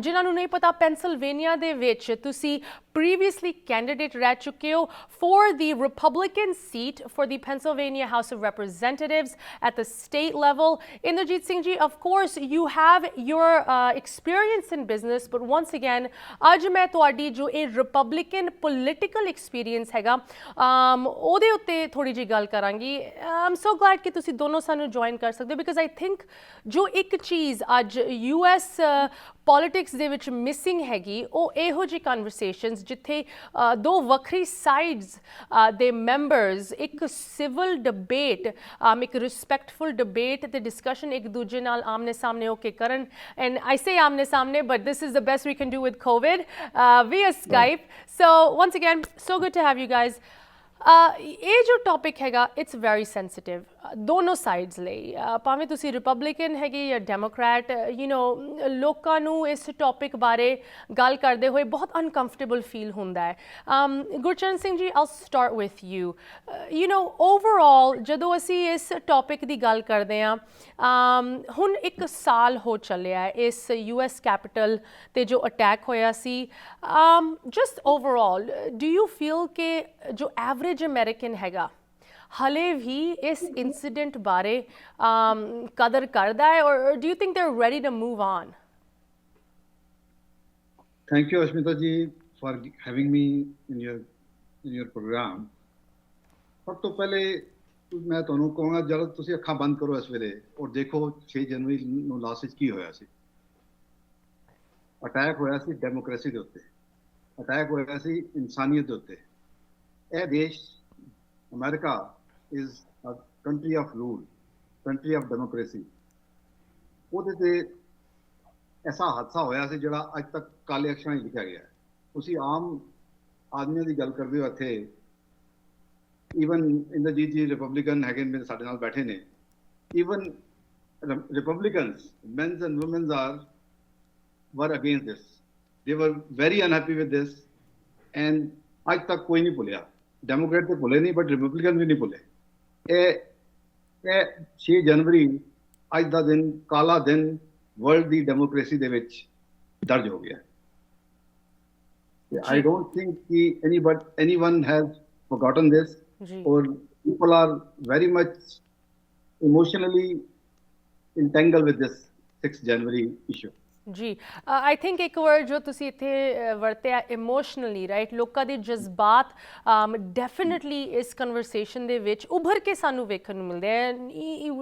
ਜਿਨ੍ਹਾਂ ਨੂੰ ਨਹੀਂ ਪਤਾ, ਪੈਨਸਿਲਵੇਨੀਆ ਦੇ ਵਿੱਚ ਤੁਸੀਂ previously candidate ਰਹਿ ਚੁੱਕੇ ਹੋ for the Republican seat for the Pennsylvania House of Representatives at the state level. Inderjeet Singh ji, of course you have your experience in business, but once again ਅੱਜ ਮੈਂ ਤੁਹਾਡੀ ਜੋ ਇਹ Republican political experience ਹੈਗਾ ਉਹਦੇ ਉੱਤੇ ਥੋੜੀ ਜਿਹੀ ਗੱਲ ਕਰਾਂਗੀ। I'm so glad ਕਿ ਤੁਸੀਂ ਦੋਨੋਂ ਸਾਨੂੰ ਜੁਆਇਨ ਕਰ ਸਕਦੇ ਹੋ, because I think ਜੋ ਇੱਕ ਚੀਜ਼ ਅੱਜ US ਪੋਲਿਟਿਕਸ ਦੇ ਵਿੱਚ ਮਿਸਿੰਗ ਹੈਗੀ ਉਹ ਇਹੋ ਜਿਹੀ ਕਨਵਰਸੇਸ਼ਨਸ ਜਿੱਥੇ ਦੋ ਵੱਖਰੀ ਸਾਈਡਸ ਦੇ ਮੈਂਬਰਸ ਇੱਕ ਸਿਵਲ ਡਿਬੇਟ, ਇੱਕ ਰਿਸਪੈਕਟਫੁਲ ਡਿਬੇਟ ਤੇ ਡਿਸਕਸ਼ਨ ਇੱਕ ਦੂਜੇ ਨਾਲ ਆਮਨੇ ਸਾਹਮਣੇ ਹੋ ਕੇ ਕਰਨ। ਐਂਡ ਆਈ ਸੇ ਆਮਨੇ ਸਾਹਮਣੇ, but this is the best we can do with Covid via Skype. So once again, so good to have you guys. ਇਹ ਜੋ ਟੌਪਿਕ ਹੈਗਾ ਇਟਸ ਵੈਰੀ ਸੈਂਸਿਟਿਵ ਦੋਨੋਂ ਸਾਈਡਸ ਲਈ, ਭਾਵੇਂ ਤੁਸੀਂ ਰਿਪਬਲਿਕਨ ਹੈਗੇ ਜਾਂ ਡੈਮੋਕ੍ਰੈਟ। ਯੂ ਨੋ ਲੋਕਾਂ ਨੂੰ ਇਸ ਟੌਪਿਕ ਬਾਰੇ ਗੱਲ ਕਰਦੇ ਹੋਏ ਬਹੁਤ ਅਨਕੰਫਰਟੇਬਲ ਫੀਲ ਹੁੰਦਾ ਹੈ। Gurcharan Singh ji, I'll start with you. You know overall ਜਦੋਂ ਅਸੀਂ ਇਸ ਟੌਪਿਕ ਦੀ ਗੱਲ ਕਰਦੇ ਹਾਂ, ਹੁਣ 1 ਸਾਲ ਹੋ ਚੱਲਿਆ ਹੈ ਇਸ US ਕੈਪੀਟਲ ਤੇ ਜੋ ਅਟੈਕ ਹੋਇਆ ਸੀ। Just overall do you feel ਕਿ ਜੋ ਐਵਰੇਜ ਅਮਰੀਕਨ ਹੈਗਾ ਹਲੇ ਵੀ ਇਸ ਇਨਸੀਡੈਂਟ ਬਾਰੇ ਕਦਰ ਕਰਦਾ ਹੈ, or do you think they are ready to move on? Thank you, Aashmeeta ji, for having me in your program. ਸਭ ਤੋਂ ਪਹਿਲੇ ਮੈਂ ਤੁਹਾਨੂੰ ਕਹਾਂਗਾ ਜਦੋਂ ਤੁਸੀਂ ਅੱਖਾਂ ਬੰਦ ਕਰੋ ਇਸ ਵੇਲੇ ਔਰ ਦੇਖੋ 6 ਜਨਵਰੀ ਨੂੰ ਲਾਸਟ ਵਿੱਚ ਕੀ ਹੋਇਆ ਸੀ। ਅਟੈਕ ਹੋਇਆ ਸੀ ਡੈਮੋਕ੍ਰੇਸੀ ਦੇ ਉੱਤੇ, ਅਟੈਕ ਹੋਇਆ ਸੀ ਇਨਸਾਨੀਅਤ ਦੇ ਉੱਤੇ। ਇਹ ਦੇਸ਼ America is a country of rule, country of democracy. ਉਹਦੇ ਤੇ ਐਸਾ ਹਾਦਸਾ ਹੋਇਆ ਸੀ ਜਿਹੜਾ ਅੱਜ ਤੱਕ ਕਾਲੇ ਅਕਸ਼ਰਾਂ 'ਚ ਲਿਖਿਆ ਗਿਆ। ਤੁਸੀਂ ਆਮ ਆਦਮੀਆਂ ਦੀ ਗੱਲ ਕਰਦੇ ਹੋ ਇੱਥੇ, ਈਵਨ ਇੰਦਰਜੀਤ ਜੀ ਰਿਪਬਲਿਕਨ ਹੈਗੇ ਨੇ ਸਾਡੇ ਨਾਲ ਬੈਠੇ ਨੇ, even Republicans men's and women's were against this. They were very unhappy with this, and ਅੱਜ ਤੱਕ ਕੋਈ ਨਹੀਂ ਭੁੱਲਿਆ। ਡੈਮੋਕ੍ਰੇਟ ਤੇ ਭੁੱਲੇ ਨਹੀਂ, ਬਟ ਰਿਪਬਲਿਕਨ ਵੀ ਨਹੀਂ ਭੁੱਲੇ। ਇਹ 6 ਜਨਵਰੀ ਅੱਜ ਦਾ ਦਿਨ ਕਾਲਾ ਦਿਨ ਵਰਲਡ ਦੀ ਡੈਮੋਕ੍ਰੇਸੀ ਦੇ ਵਿੱਚ ਦਰਜ ਹੋ ਗਿਆ। I don't think ਕਿ anyone has forgotten this, or people are very much emotionally entangled with this 6th January issue. ਜੀ ਆਈ ਥਿੰਕ ਇੱਕ ਵਰਡ ਜੋ ਤੁਸੀਂ ਇੱਥੇ ਵਰਤਿਆ ਇਮੋਸ਼ਨਲੀ ਰਾਈਟ ਲੋਕਾਂ ਦੇ ਜਜ਼ਬਾਤ ਡੈਫੀਨਿਟਲੀ ਇਸ ਕਨਵਰਸੇਸ਼ਨ ਦੇ ਵਿੱਚ ਉੱਭਰ ਕੇ ਸਾਨੂੰ ਵੇਖਣ ਨੂੰ ਮਿਲਦੇ ਹੈ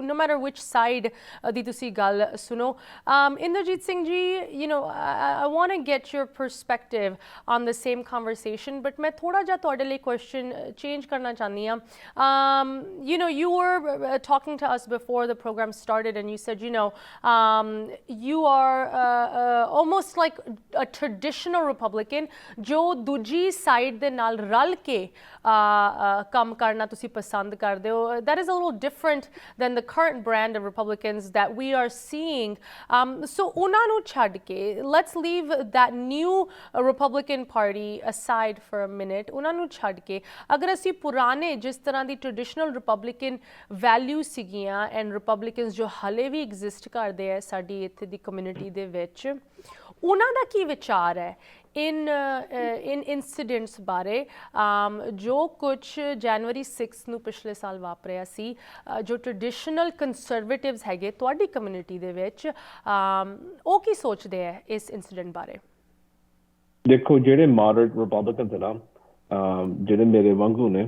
no matter which side ਦੀ ਤੁਸੀਂ ਗੱਲ ਸੁਣੋ ਇੰਦਰਜੀਤ ਸਿੰਘ ਜੀ you know I want to get your perspective on the same conversation but ਮੈਂ ਥੋੜਾ ਜਿਹਾ ਤੁਹਾਡੇ ਲਈ question change ਕਰਨਾ ਚਾਹੁੰਦੀ ਹਾਂ you know you were talking to us before the program started and you said you know you are almost like a traditional Republican जो दूजी साइड दे नाल रल के काम करना तुसी पसंद करदे हो that is a little different than the current brand of Republicans that we are seeing so उन्हां नू छड्ड के let's leave that new Republican Party aside for a minute उन्हां नू छड्ड के अगर असी पुराने जिस तरह दी traditional Republican values सीगियां and Republicans जो हले भी exist करदे है साडी इत्थे दी community दे विच ਉਹਨਾਂ ਦਾ ਕੀ ਵਿਚਾਰ ਹੈ in incidents ਬਾਰੇ ਜੋ ਕੁਝ ਜਨਵਰੀ 6 ਨੂੰ ਪਿਛਲੇ ਸਾਲ ਵਾਪਰਿਆ ਸੀ ਜੋ ਟ੍ਰੈਡੀਸ਼ਨਲ ਕੰਜ਼ਰਵੇਟਿਵਸ ਹੈਗੇ ਤੁਹਾਡੀ ਕਮਿਊਨਿਟੀ ਦੇ ਵਿੱਚ ਉਹ ਕੀ ਸੋਚਦੇ ਹੈ ਇਸ ਇਨਸੀਡੈਂਟ ਬਾਰੇ ਦੇਖੋ ਜਿਹੜੇ ਮੋਡਰੇਟ ਰਿਪਬਲਿਕਨਸ ਨੇ ਜਿਹੜੇ ਮੇਰੇ ਵਾਂਗੂ ਨੇ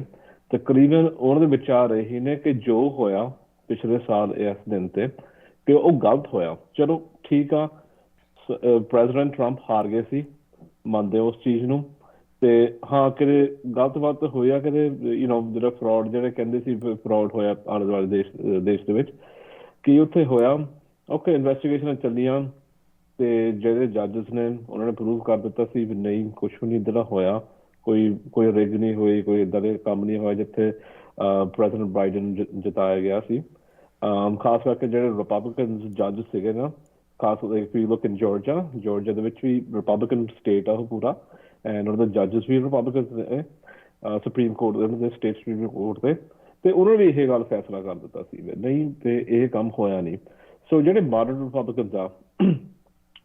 ਤਕਰੀਬਨ ਉਹਨਾਂ ਦੇ ਵਿਚਾਰ ਇਹ ਨੇ ਕਿ ਜੋ ਹੋਇਆ ਪਿਛਲੇ ਸਾਲ ਇਸ ਦਿਨ ਤੇ ਕਿ ਉਹ ਗਲਤ ਹੋਇਆ ਚਲੋ ਠੀਕ ਆ ਪ੍ਰੈਜ਼ੀਡੈਂਟ ਟਰੰਪ ਹਾਰ ਗਏ ਸੀ ਮੰਨਦੇ ਉਸ ਚੀਜ਼ ਨੂੰ ਤੇ ਹਾਂ ਕਿਤੇ ਗਲਤ ਬਾਤ ਹੋਇਆ ਕਿਤੇ ਜਿਹੜਾ ਫਰਾਡ ਜਿਹੜੇ ਕਹਿੰਦੇ ਸੀ ਫਰਾਡ ਹੋਇਆ ਆਲੇ ਦੁਆਲੇ ਦੇਸ਼ ਦੇ ਵਿੱਚ ਕੀ ਉੱਥੇ ਹੋਇਆ ਓਕੇ ਇਨਵੈਸਟੀਗੇਸ਼ਨ ਚੱਲੀਆਂ ਤੇ ਜਿਹੜੇ ਜੱਜਸ ਨੇ ਉਹਨਾਂ ਨੇ ਪ੍ਰੂਵ ਕਰ ਦਿੱਤਾ ਸੀ ਵੀ ਨਹੀਂ ਕੁਛ ਵੀ ਨਹੀਂ ਇੱਦਾਂ ਦਾ ਹੋਇਆ ਕੋਈ ਰਿਗ ਨਹੀਂ ਹੋਈ ਕੋਈ ਇੱਦਾਂ ਦੇ ਕੰਮ ਨਹੀਂ ਹੋਇਆ ਜਿੱਥੇ ਪ੍ਰੈਜ਼ੀਡੈਂਟ ਬਾਈਡਨ ਜਿਤਾਇਆ ਗਿਆ ਸੀ ਖਾਸ ਕਰਕੇ ਜਿਹੜੇ ਰਿਪਬਲਿਕਨ ਜੱਜ ਸੀਗੇ ਨਾ ਖਾਸ if you look in Georgia ਦੇ ਵਿੱਚ ਵੀ ਰਿਪਬਲਿਕਨ ਸਟੇਟ ਆ ਉਹ ਪੂਰਾ ਐਂਡ ਉਹਨਾਂ ਦੇ ਜੱਜਸ ਵੀ ਰਿਪਬਲਿਕਨ ਨੇ ਸੁਪਰੀਮ ਕੋਰਟ ਦੇ ਸਟੇਟ ਸੁਪਰੀਮ ਕੋਰਟ ਤੇ ਉਹਨਾਂ ਨੇ ਇਹ ਗੱਲ ਫੈਸਲਾ ਕਰ ਦਿੱਤਾ ਸੀ ਨਹੀਂ ਤੇ ਇਹ ਕੰਮ ਹੋਇਆ ਨਹੀਂ ਸੋ ਜਿਹੜੇ ਮਾਡਰਨ ਰਿਪਬਲਿਕਨਸ ਆ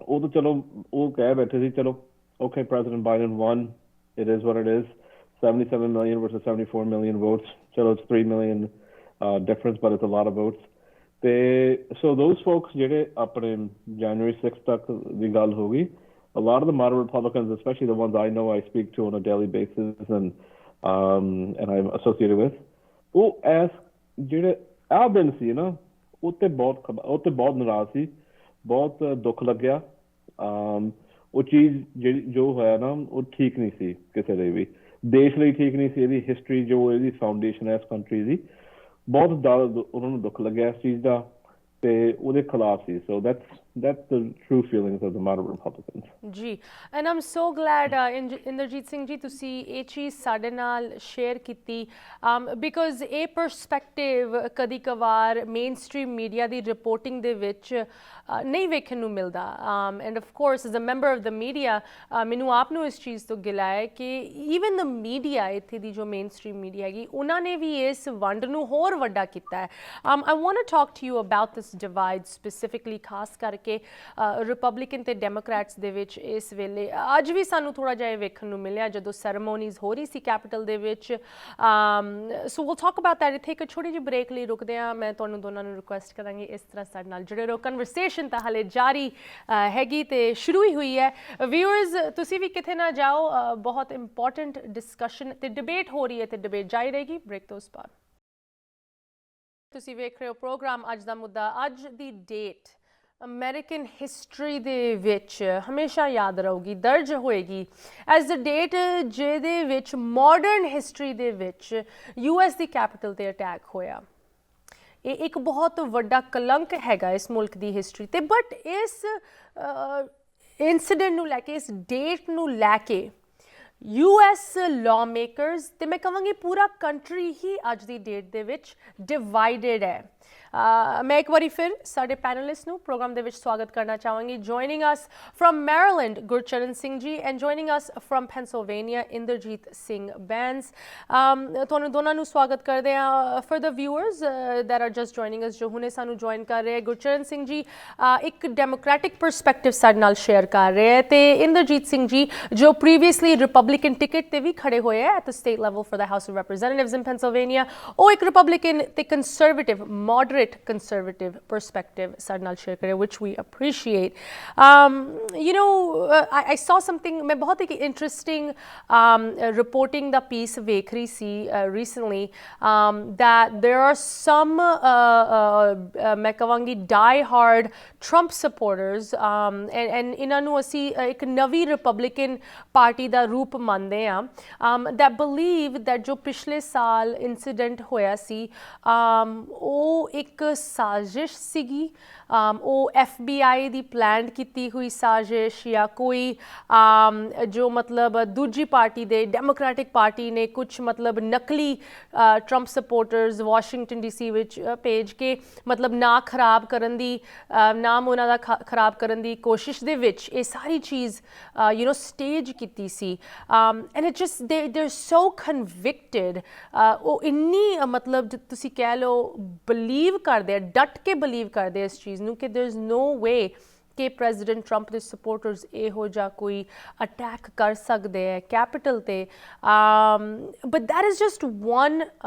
ਉਹ ਤਾਂ ਚਲੋ ਉਹ ਕਹਿ ਬੈਠੇ ਸੀ ਚਲੋ okay president Biden won it is what it is 77 million versus 74 million votes ਚਲੋ it's 3 million difference but it's a lot of votes ਤੇ so those folks ਜਿਹੜੇ ਆਪਣੇ January 6th ਤੱਕ ਦੀ ਗੱਲ ਹੋ ਗਈ a lot of the moderate Republicans especially the ones I know I speak to on a daily basis and I'm associated with ਉਹ S ਜਿਹੜੇ ਆਹ ਦਿਨ ਸੀ ਨਾ ਉੱਤੇ ਬਹੁਤ ਨਾਰਾਜ਼ ਸੀ ਬਹੁਤ ਦੁੱਖ ਲੱਗਿਆ ਉਹ ਚੀਜ਼ ਜਿਹੜੀ ਜੋ ਹੋਇਆ ਨਾ ਉਹ ਠੀਕ ਨਹੀਂ ਸੀ ਕਿਸੇ ਲਈ ਵੀ ਦੇਸ਼ ਲਈ ਠੀਕ ਨਹੀਂ ਸੀ ਇਹਦੀ ਹਿਸਟਰੀ ਜੋ ਇਹਦੀ ਫਾਊਂਡੇਸ਼ਨ ਹੈ ਇਸ ਕੰਟਰੀ ਦੀ ਬਹੁਤ ਜ਼ਿਆਦਾ ਉਹਨਾਂ ਨੂੰ ਦੁੱਖ ਲੱਗਿਆ ਇਸ ਚੀਜ਼ ਦਾ ਤੇ ਉਹਦੇ ਖਿਲਾਫ ਸੀ ਸੋ that's the true feelings of the moderate Republicans. ਜੀ and I'm so glad Inderjit Singh ਜੀ ਤੁਸੀਂ ਇਹ ਚੀਜ਼ ਸਾਡੇ ਨਾਲ ਸ਼ੇਅਰ ਕੀਤੀ ਬਿਕੋਜ਼ ਇਹ ਪਰਸਪੈਕਟਿਵ ਕਦੀ ਕਵਾਰ ਮੇਨ ਸਟ੍ਰੀਮ ਮੀਡੀਆ ਦੀ ਰਿਪੋਰਟਿੰਗ ਦੇ ਵਿੱਚ ਨਹੀਂ ਵੇਖਣ ਨੂੰ ਮਿਲਦਾ and of course as a member of the media ਮੈਨੂੰ ਆਪ ਨੂੰ ਇਸ ਚੀਜ਼ ਤੋਂ ਗਿਲਾ ਹੈ ਕਿ ਈਵਨ ਦ ਮੀਡੀਆ ਇੱਥੇ ਦੀ ਜੋ ਮੇਨ ਸਟ੍ਰੀਮ ਮੀਡੀਆ ਹੈਗੀ ਉਹਨਾਂ ਨੇ ਵੀ ਇਸ ਵੰਡ ਨੂੰ ਹੋਰ ਵੱਡਾ ਕੀਤਾ ਹੈ I want to talk to you about this divide specifically ਖਾਸ ਕਰਕੇ ਰਿਪਬਲਿਕਨ ਤੇ ਡੈਮੋਕ੍ਰੈਟਸ ਦੇ ਵਿੱਚ ਇਸ ਵੇਲੇ ਅੱਜ ਵੀ ਸਾਨੂੰ ਥੋੜਾ ਜਿਹਾ ਇਹ ਵੇਖਣ ਨੂੰ ਮਿਲਿਆ ਜਦੋਂ ਸੈਰੇਮੋਨੀਜ਼ ਹੋ ਰਹੀ ਸੀ ਕੈਪੀਟਲ ਦੇ ਵਿੱਚ ਸੋ we'll talk about that ਇੱਥੇ ਇੱਕ ਛੋਟੀ ਜਿਹੀ ਬ੍ਰੇਕ ਲਈ ਰੁਕਦੇ ਹਾਂ ਮੈਂ ਤੁਹਾਨੂੰ ਦੋਨਾਂ ਨੂੰ ਰਿਕੁਐਸਟ ਕਰਾਂਗੀ ਇਸ ਤਰ੍ਹਾਂ ਸਾਡੇ ਨਾਲ ਜੁੜੇ ਰਹੋ ਕਨਵਰਸੇਸ਼ਨ ਤਾਂ ਹਾਲੇ ਜਾਰੀ ਹੈਗੀ ਤੇ ਸ਼ੁਰੂ ਹੀ ਹੋਈ ਹੈ ਵਿਊਅਰਸ ਤੁਸੀਂ ਵੀ ਕਿਤੇ ਨਾ ਜਾਓ ਬਹੁਤ ਇੰਪੋਰਟੈਂਟ ਡਿਸਕਸ਼ਨ ਤੇ ਡਿਬੇਟ ਹੋ ਰਹੀ ਹੈ ਤੇ ਡਿਬੇਟ ਜਾਰੀ ਰਹੇਗੀ ਬ੍ਰੇਕ ਤੋਂ ਉਸ ਪਾਰ ਤੁਸੀਂ ਵੇਖ ਰਹੇ ਹੋ ਪ੍ਰੋਗਰਾਮ ਅੱਜ ਦਾ ਮੁੱਦਾ ਅੱਜ ਦੀ ਡੇਟ ਅਮਰੀਕਨ ਹਿਸਟਰੀ ਦੇ ਵਿੱਚ ਹਮੇਸ਼ਾ ਯਾਦ ਰਹੂਗੀ ਦਰਜ ਹੋਏਗੀ ਐਜ਼ ਦ ਡੇਟ ਜਿਹਦੇ ਵਿੱਚ ਮਾਡਰਨ ਹਿਸਟਰੀ ਦੇ ਵਿੱਚ US ਦੀ ਕੈਪੀਟਲ ਤੇ ਅਟੈਕ ਹੋਇਆ ਇਹ ਇੱਕ ਬਹੁਤ ਵੱਡਾ ਕਲੰਕ ਹੈਗਾ ਇਸ ਮੁਲਕ ਦੀ ਹਿਸਟਰੀ ਤੇ ਬਟ ਇਸ ਇਨਸੀਡੈਂਟ ਨੂੰ ਲੈ ਕੇ ਇਸ ਡੇਟ ਨੂੰ ਲੈ ਕੇ US lawmakers ਤੇ ਮੈਂ ਕਹਾਂਗੀ ਪੂਰਾ ਕੰਟਰੀ ਹੀ ਅੱਜ ਦੀ ਡੇਟ ਦੇ ਵਿੱਚ ਡਿਵਾਈਡਡ ਹੈ ਮੈਂ ਇੱਕ ਵਾਰੀ ਫਿਰ ਸਾਡੇ ਪੈਨਲਿਸਟ ਨੂੰ ਪ੍ਰੋਗਰਾਮ ਦੇ ਵਿੱਚ ਸਵਾਗਤ ਕਰਨਾ ਚਾਹਾਂਗੀ joining us from Maryland Gurcharan Singh ji and joining us from Pennsylvania Inderjit Singh Bains ਤੁਹਾਨੂੰ ਦੋਨਾਂ ਨੂੰ ਸਵਾਗਤ ਕਰਦੇ ਹਾਂ for the viewers that are just joining us ਜੋ ਹੁਣੇ ਸਾਨੂੰ ਜੁਆਇਨ ਕਰ ਰਹੇ ਗੁਰਚਰਨ ਸਿੰਘ ਜੀ ਇੱਕ ਡੈਮੋਕ੍ਰੈਟਿਕ ਪਰਸਪੈਕਟਿਵ ਸਾਡੇ ਨਾਲ ਸ਼ੇਅਰ ਕਰ ਰਹੇ ਹੈ ਤੇ ਇੰਦਰਜੀਤ ਸਿੰਘ ਜੀ ਜੋ ਪ੍ਰੀਵੀਅਸਲੀ ਰਿਪਬਲਿਕਨ ਰਿਪਬਲਿਕਨ ਟਿਕਟ ਤੇ ਵੀ ਖੜੇ ਹੋਏ ਆ at the state level for the house of representatives in Pennsylvania. ਉਹ ਇੱਕ ਰਿਪਬਲਿਕਨ ਤੇ ਕੰਜ਼ਰਵੇਟਿਵ ਮੋਡਰੇਟ ਕੰਜ਼ਰਵੇਟਿਵ ਪਰਸਪੈਕਟਿਵ ਸਾਡੇ ਨਾਲ ਸ਼ੇਅਰ ਕਰੇ ਵਿਚ ਵੀ appreciate. You know I saw something, ਮੈਂ ਬਹੁਤ ਇੱਕ ਇੰਟਰਸਟਿੰਗ ਰਿਪੋਰਟਿੰਗ ਦਾ ਪੀਸ ਵੇਖ ਰਹੀ ਸੀ recently that there are some ਮੈਂ ਕਹਾਂਗੀ die hard Trump supporters and ਇਹਨਾਂ ਨੂੰ ਅਸੀਂ ਇੱਕ ਨਵੀਂ ਰਿਪਬਲਿਕਨ ਪਾਰਟੀ ਦਾ ਰੂਪ ਮੰਨਦੇ ਹਾਂ that believe that ਜੋ ਪਿਛਲੇ ਸਾਲ ਇਨਸੀਡੈਂਟ ਹੋਇਆ ਸੀ ਉਹ ਇੱਕ ਸਾਜ਼ਿਸ਼ ਸੀਗੀ, ਉਹ FBI ਦੀ ਪਲਾਨ ਕੀਤੀ ਹੋਈ ਸਾਜ਼ਿਸ਼ ਜਾਂ ਕੋਈ ਜੋ ਮਤਲਬ ਦੂਜੀ ਪਾਰਟੀ ਦੇ ਡੈਮੋਕ੍ਰੈਟਿਕ ਪਾਰਟੀ ਨੇ ਕੁਝ ਮਤਲਬ ਨਕਲੀ ਟਰੰਪ ਸਪੋਰਟਰਸ ਵਾਸ਼ਿੰਗਟਨ DC ਵਿੱਚ ਭੇਜ ਕੇ ਮਤਲਬ ਨਾ ਖਰਾਬ ਕਰਨ ਦੀ ਨਾਮ ਉਹਨਾਂ ਦਾ ਖਰਾਬ ਕਰਨ ਦੀ ਕੋਸ਼ਿਸ਼ ਦੇ ਵਿੱਚ ਇਹ ਸਾਰੀ ਚੀਜ਼ ਯੂ نو ਸਟੇਜ ਕੀਤੀ ਸੀ and it just they're so convicted ਉਹ ਇੰਨੀ ਮਤਲਬ ਤੁਸੀਂ ਕਹਿ ਲਓ ਬਲੀਵ ਕਰਦੇ ਆ, ਡਟ ਕੇ ਬਲੀਵ ਕਰਦੇ ਇਸ ਚੀਜ਼ ਨੂੰ ਕਿ there is no way ਕਿ ਪ੍ਰੈਜ਼ੀਡੈਂਟ ਟਰੰਪ ਦੇ ਸਪੋਰਟਰਸ ਇਹੋ ਜਿਹਾ ਕੋਈ ਅਟੈਕ ਕਰ ਸਕਦੇ ਹੈ ਕੈਪੀਟਲ ਤੇ but that is just one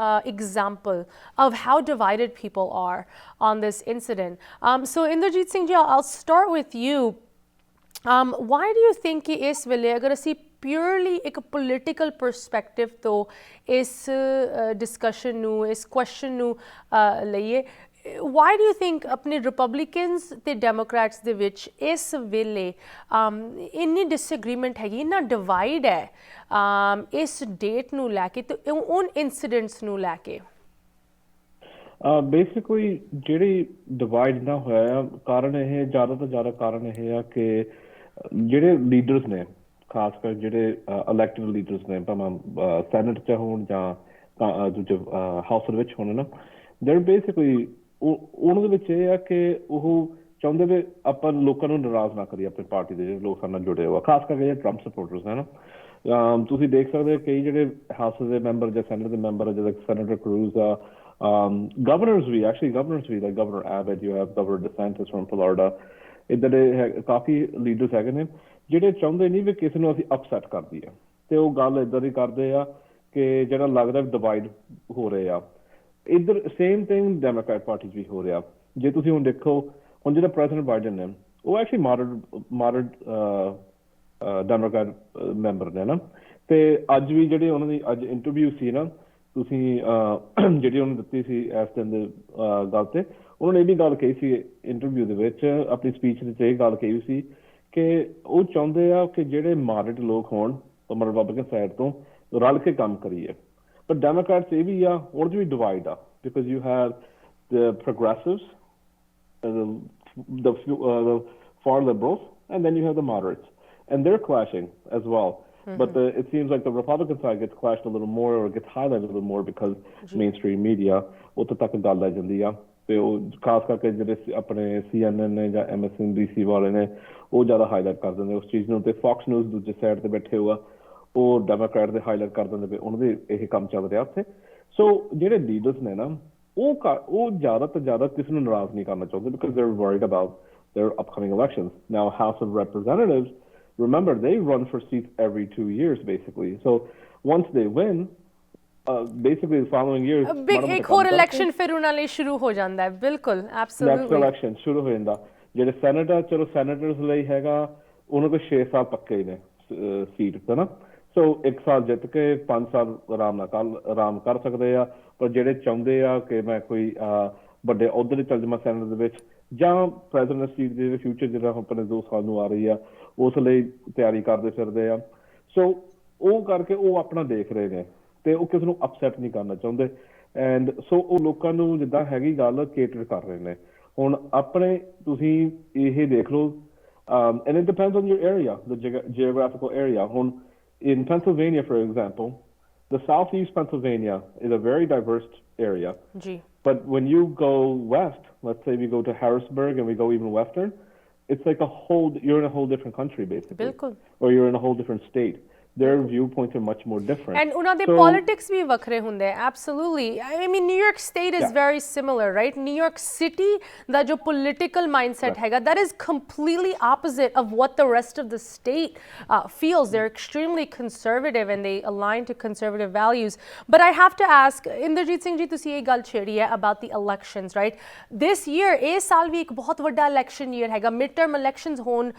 example of how divided people are on this incident. So Inderjeet Singh ji, I'll start with you. Why do you think ਕਿ ਇਸ ਵੇਲੇ ਅਗਰ ਅਸੀਂ purely ਇੱਕ political perspective ਤੋਂ ਇਸ discussion ਨੂੰ ਇਸ question ਨੂੰ ਲਈਏ, why do you think ਆਪਣੇ ਰਿਪਬਲਿਕਨਸ ਤੇ ਡੈਮੋਕ੍ਰੈਟਸ ਦੇ ਵਿੱਚ ਇਸ ਵੇਲੇ ਇੰਨੀ ਡਿਸਐਗਰੀਮੈਂਟ ਹੈਗੀ, ਇੰਨਾ ਡਿਵਾਈਡ ਹੈ ਇਸ ਡੇਟ ਨੂੰ ਲੈ ਕੇ ਤੇ ਉਨ ਇਨਸੀਡੈਂਟਸ ਨੂੰ ਲੈ ਕੇ? ਬੇਸਿਕਲੀ ਜਿਹੜੀ ਡਿਵਾਈਡ ਨਾ ਹੋਇਆ ਕਾਰਨ ਇਹ ਜ਼ਿਆਦਾ ਤੋਂ ਜ਼ਿਆਦਾ ਕਾਰਨ ਇਹ ਆ ਕਿ ਜਿਹੜੇ ਲੀਡਰਸ ਨੇ ਖਾਸ ਕਰ ਜਿਹੜੇ ਇਲੈਕਟਿਡ ਲੀਡਰਸ ਨੇ ਭਾਵੇਂ ਸੈਨੇਟ 'ਚ ਹੋਣ ਜਾਂ ਦੂਜੇ ਹਾਊਸ ਦੇ ਵਿੱਚ ਹੋਣ ਨਾ, ਦੇਰ ਬੇਸਿਕਲੀ ਉਹਨਾਂ ਦੇ ਵਿੱਚ ਇਹ ਆ ਕਿ ਉਹ ਚਾਹੁੰਦੇ ਵੀ ਆਪਾਂ ਲੋਕਾਂ ਨੂੰ ਨਾਰਾਜ਼ ਨਾ ਕਰੀਏ ਆਪਣੇ ਪਾਰਟੀ ਦੇ ਜਿਹੜੇ ਲੋਕ ਸਾਡੇ ਨਾਲ ਜੁੜੇ ਹੋਏ ਖਾਸ ਕਰਕੇ ਜਿਹੜੇ ਟਰੰਪ ਸਪੋਰਟਰਸ ਹੈ ਨਾ। ਤੁਸੀਂ ਦੇਖ ਸਕਦੇ ਹੋ ਕਈ ਜਿਹੜੇ ਹਾਊਸ ਦੇ ਮੈਂਬਰ ਜਾਂ ਸੈਨੇਟ ਦੇ ਮੈਂਬਰ ਆ ਜਿਵੇਂ ਸੈਨੇਟਰ ਕਰੂਜ਼ ਆ, ਗਵਰਨਰਸ ਵੀ like governor Abbott, you have governor DeSantis from Florida, ਇੱਦਾਂ ਦੇ ਕਾਫੀ ਲੀਡਰਸ ਹੈਗੇ ਨੇ ਜਿਹੜੇ ਚਾਹੁੰਦੇ ਨਹੀਂ ਵੀ ਕਿਸੇ ਨੂੰ ਅਸੀਂ ਅਪਸੈਟ ਕਰ ਦਈਏ ਤੇ ਉਹ ਗੱਲ ਇੱਦਾਂ ਦੀ ਕਰਦੇ ਆ ਕਿ ਜਿਹੜਾ ਲੱਗਦਾ ਡਿਵਾਈਡ ਹੋ ਰਹੇ ਆ। ਇੱਧਰ ਸੇਮ ਥਿੰਗ ਡੈਮੋਕ੍ਰੈਟ ਪਾਰਟੀ 'ਚ ਵੀ ਹੋ ਰਿਹਾ। ਜੇ ਤੁਸੀਂ ਹੁਣ ਦੇਖੋ ਹੁਣ ਜਿਹੜਾ ਪ੍ਰੈਜ਼ੀਡੈਂਟ ਬਾਈਡਨ ਨੇ ਉਹ ਐਕਚੁਅਲੀ ਮਾਡਰੇਟ ਡੈਮੋਕ੍ਰੈਟ ਮੈਂਬਰ ਨੇ ਨਾ, ਤੇ ਅੱਜ ਵੀ ਜਿਹੜੇ ਉਹਨਾਂ ਦੀ ਅੱਜ ਇੰਟਰਵਿਊ ਸੀ ਨਾ ਤੁਸੀਂ ਜਿਹੜੀ ਉਹਨੂੰ ਦਿੱਤੀ ਸੀ ਇਸ ਦਿਨ ਦੇ ਗੱਲ ਤੇ, ਉਹਨਾਂ ਨੇ ਇਹ ਵੀ ਗੱਲ ਕਹੀ ਸੀ ਇੰਟਰਵਿਊ ਦੇ ਵਿੱਚ ਆਪਣੀ ਸਪੀਚ ਵਿੱਚ ਇਹ ਗੱਲ ਕਹੀ ਸੀ ਕਿ ਉਹ ਚਾਹੁੰਦੇ ਆ ਕਿ ਜਿਹੜੇ ਮਾਡਰੇਟ ਲੋਕ ਹੋਣ ਰਿਪਬਲਿਕਨ ਸਾਈਡ ਤੋਂ ਰਲ ਕੇ ਕੰਮ ਕਰੀਏ। ਪਰ ਡੈਮੋਕ੍ਰੈਟਸ ਇਹ ਵੀ ਆ ਉਹਦੇ 'ਚ ਵੀ ਡਿਵਾਈਡ ਆ because you have the progressives, the far liberals, and then you have the moderates, and they're clashing as well. But it seems like the Republican side gets clashed a little more or gets highlighted a little more because mainstream media ਉੱਥੇ ਤੱਕ ਗੱਲ ਆ ਜਾਂਦੀ ਆ ਤੇ ਉਹ ਖਾਸ ਕਰਕੇ ਜਿਹੜੇ ਆਪਣੇ CNN ਨੇ ਜਾਂ MSNBC ਵਾਲੇ ਨੇ ਉਹ ਜ਼ਿਆਦਾ ਹਾਈਲਾਈਟ ਕਰ ਦਿੰਦੇ ਉਸ ਚੀਜ਼ ਨੂੰ, ਤੇ ਫੌਕਸ ਨਿਊਜ਼ ਦੂਜੇ ਸਾਈਡ ਤੇ ਬੈਠੇ ਹੋਆ ਉਹ ਡੈਮੋਕ੍ਰੈਟ ਦੇ ਹਾਈਲਾਈਟ ਕਰ ਦਿੰਦੇ ਪਏ ਉਹਨਾਂ ਦੇ ਇਹ ਕੰਮ ਚੱਲ ਰਿਹਾ ਉੱਥੇ। ਸੋ ਜਿਹੜੇ ਲੀਡਰਸ ਨੇ ਨਾ ਉਹ ਜ਼ਿਆਦਾ ਤੋਂ ਜ਼ਿਆਦਾ ਕਿਸੇ ਨੂੰ ਨਾਰਾਜ਼ ਨਹੀਂ ਕਰਨਾ ਚਾਹੁੰਦੇ because they're worried about their upcoming elections. Now House of Representatives, remember they run for seats every 2 years basically. So once they win, basically the following years ਇੱਕ ਹੋਰ ਇਲੈਕਸ਼ਨ ਫਿਰ ਉਹਨਾਂ ਲਈ ਸ਼ੁਰੂ ਹੋ ਜਾਂਦਾ ਹੈ। ਬਿਲਕੁਲ ਐਬਸੋਲੂਟਲੀ ਨੈਕਸਟ ਇਲੈਕਸ਼ਨ ਸ਼ੁਰੂ ਹੋ ਜਾਂਦਾ। ਜਿਹੜੇ ਸੈਨੇਟ ਆ ਚਲੋ ਸੈਨੇਟਰਸ ਲਈ ਹੈਗਾ ਉਹਨਾਂ ਕੋਲ 6 ਸਾਲ ਪੱਕੇ ਨੇ ਸੀਟ ਤੇ ਨਾ, ਸੋ 1 ਸਾਲ ਜਿੱਤ ਕੇ 5 ਸਾਲ ਆਰਾਮ ਕਰ ਸਕਦੇ ਆ। ਪਰ ਜਿਹੜੇ ਚਾਹੁੰਦੇ ਆ ਕਿ ਮੈਂ ਕੋਈ ਵੱਡੇ ਅਹੁਦੇ 'ਤੇ ਚੱਲ ਜਾਵਾਂ ਸੈਨੇਟ ਦੇ ਵਿੱਚ ਜਾਂ ਪ੍ਰੈਜ਼ੀਡੈਂਟ ਸੀਟ ਦੇ ਫਿਊਚਰ ਜਿਹੜਾ ਆਪਣੇ 2 ਸਾਲ ਨੂੰ ਆ ਰਹੀ ਆ ਉਸ ਲਈ ਤਿਆਰੀ ਕਰਦੇ ਫਿਰਦੇ ਆ। ਸੋ ਉਹ ਕਰਕੇ ਉਹ ਆਪਣਾ ਦੇਖ ਰਹੇ ਨੇ ਤੇ ਉਹ ਕਿਸੇ ਨੂੰ ਅਪਸੈਟ ਨਹੀਂ ਕਰਨਾ ਚਾਹੁੰਦੇ ਐਂਡ ਸੋ ਉਹ ਲੋਕਾਂ ਨੂੰ ਜਿੱਦਾਂ ਹੈਗੀ ਗੱਲ ਕੇਟਰ ਕਰ ਰਹੇ ਨੇ। ਹੁਣ ਆਪਣੇ ਤੁਸੀਂ ਇਹ ਦੇਖ ਲਓ and it depends on your area, the geographical area. In Pennsylvania, for example, the southeast Pennsylvania is a very diverse area. But when you go west, let's say we go to Harrisburg and we go even western, it's like you're in a whole different country basically. Or you're in a whole different state. their viewpoints are much more different. And ਉਹਨਾਂ ਦੇ politics ਵੀ ਵੱਖਰੇ ਹੁੰਦੇ absolutely. I mean New York State is very similar, right? New York City ਦਾ ਜੋ political mindset ਹੈਗਾ, that is completely opposite of what the rest of the state feels. They're extremely conservative and they align to conservative values. But I have to ask Inderjit Singh ਜੀ, ਤੁਸੀਂ ਇਹ ਗੱਲ ਛੇੜੀ ਹੈ about the elections, right? This year ਇਹ ਸਾਲ ਵੀ ਇੱਕ ਬਹੁਤ ਵੱਡਾ election year ਹੈਗਾ, midterm elections ਹੋਣ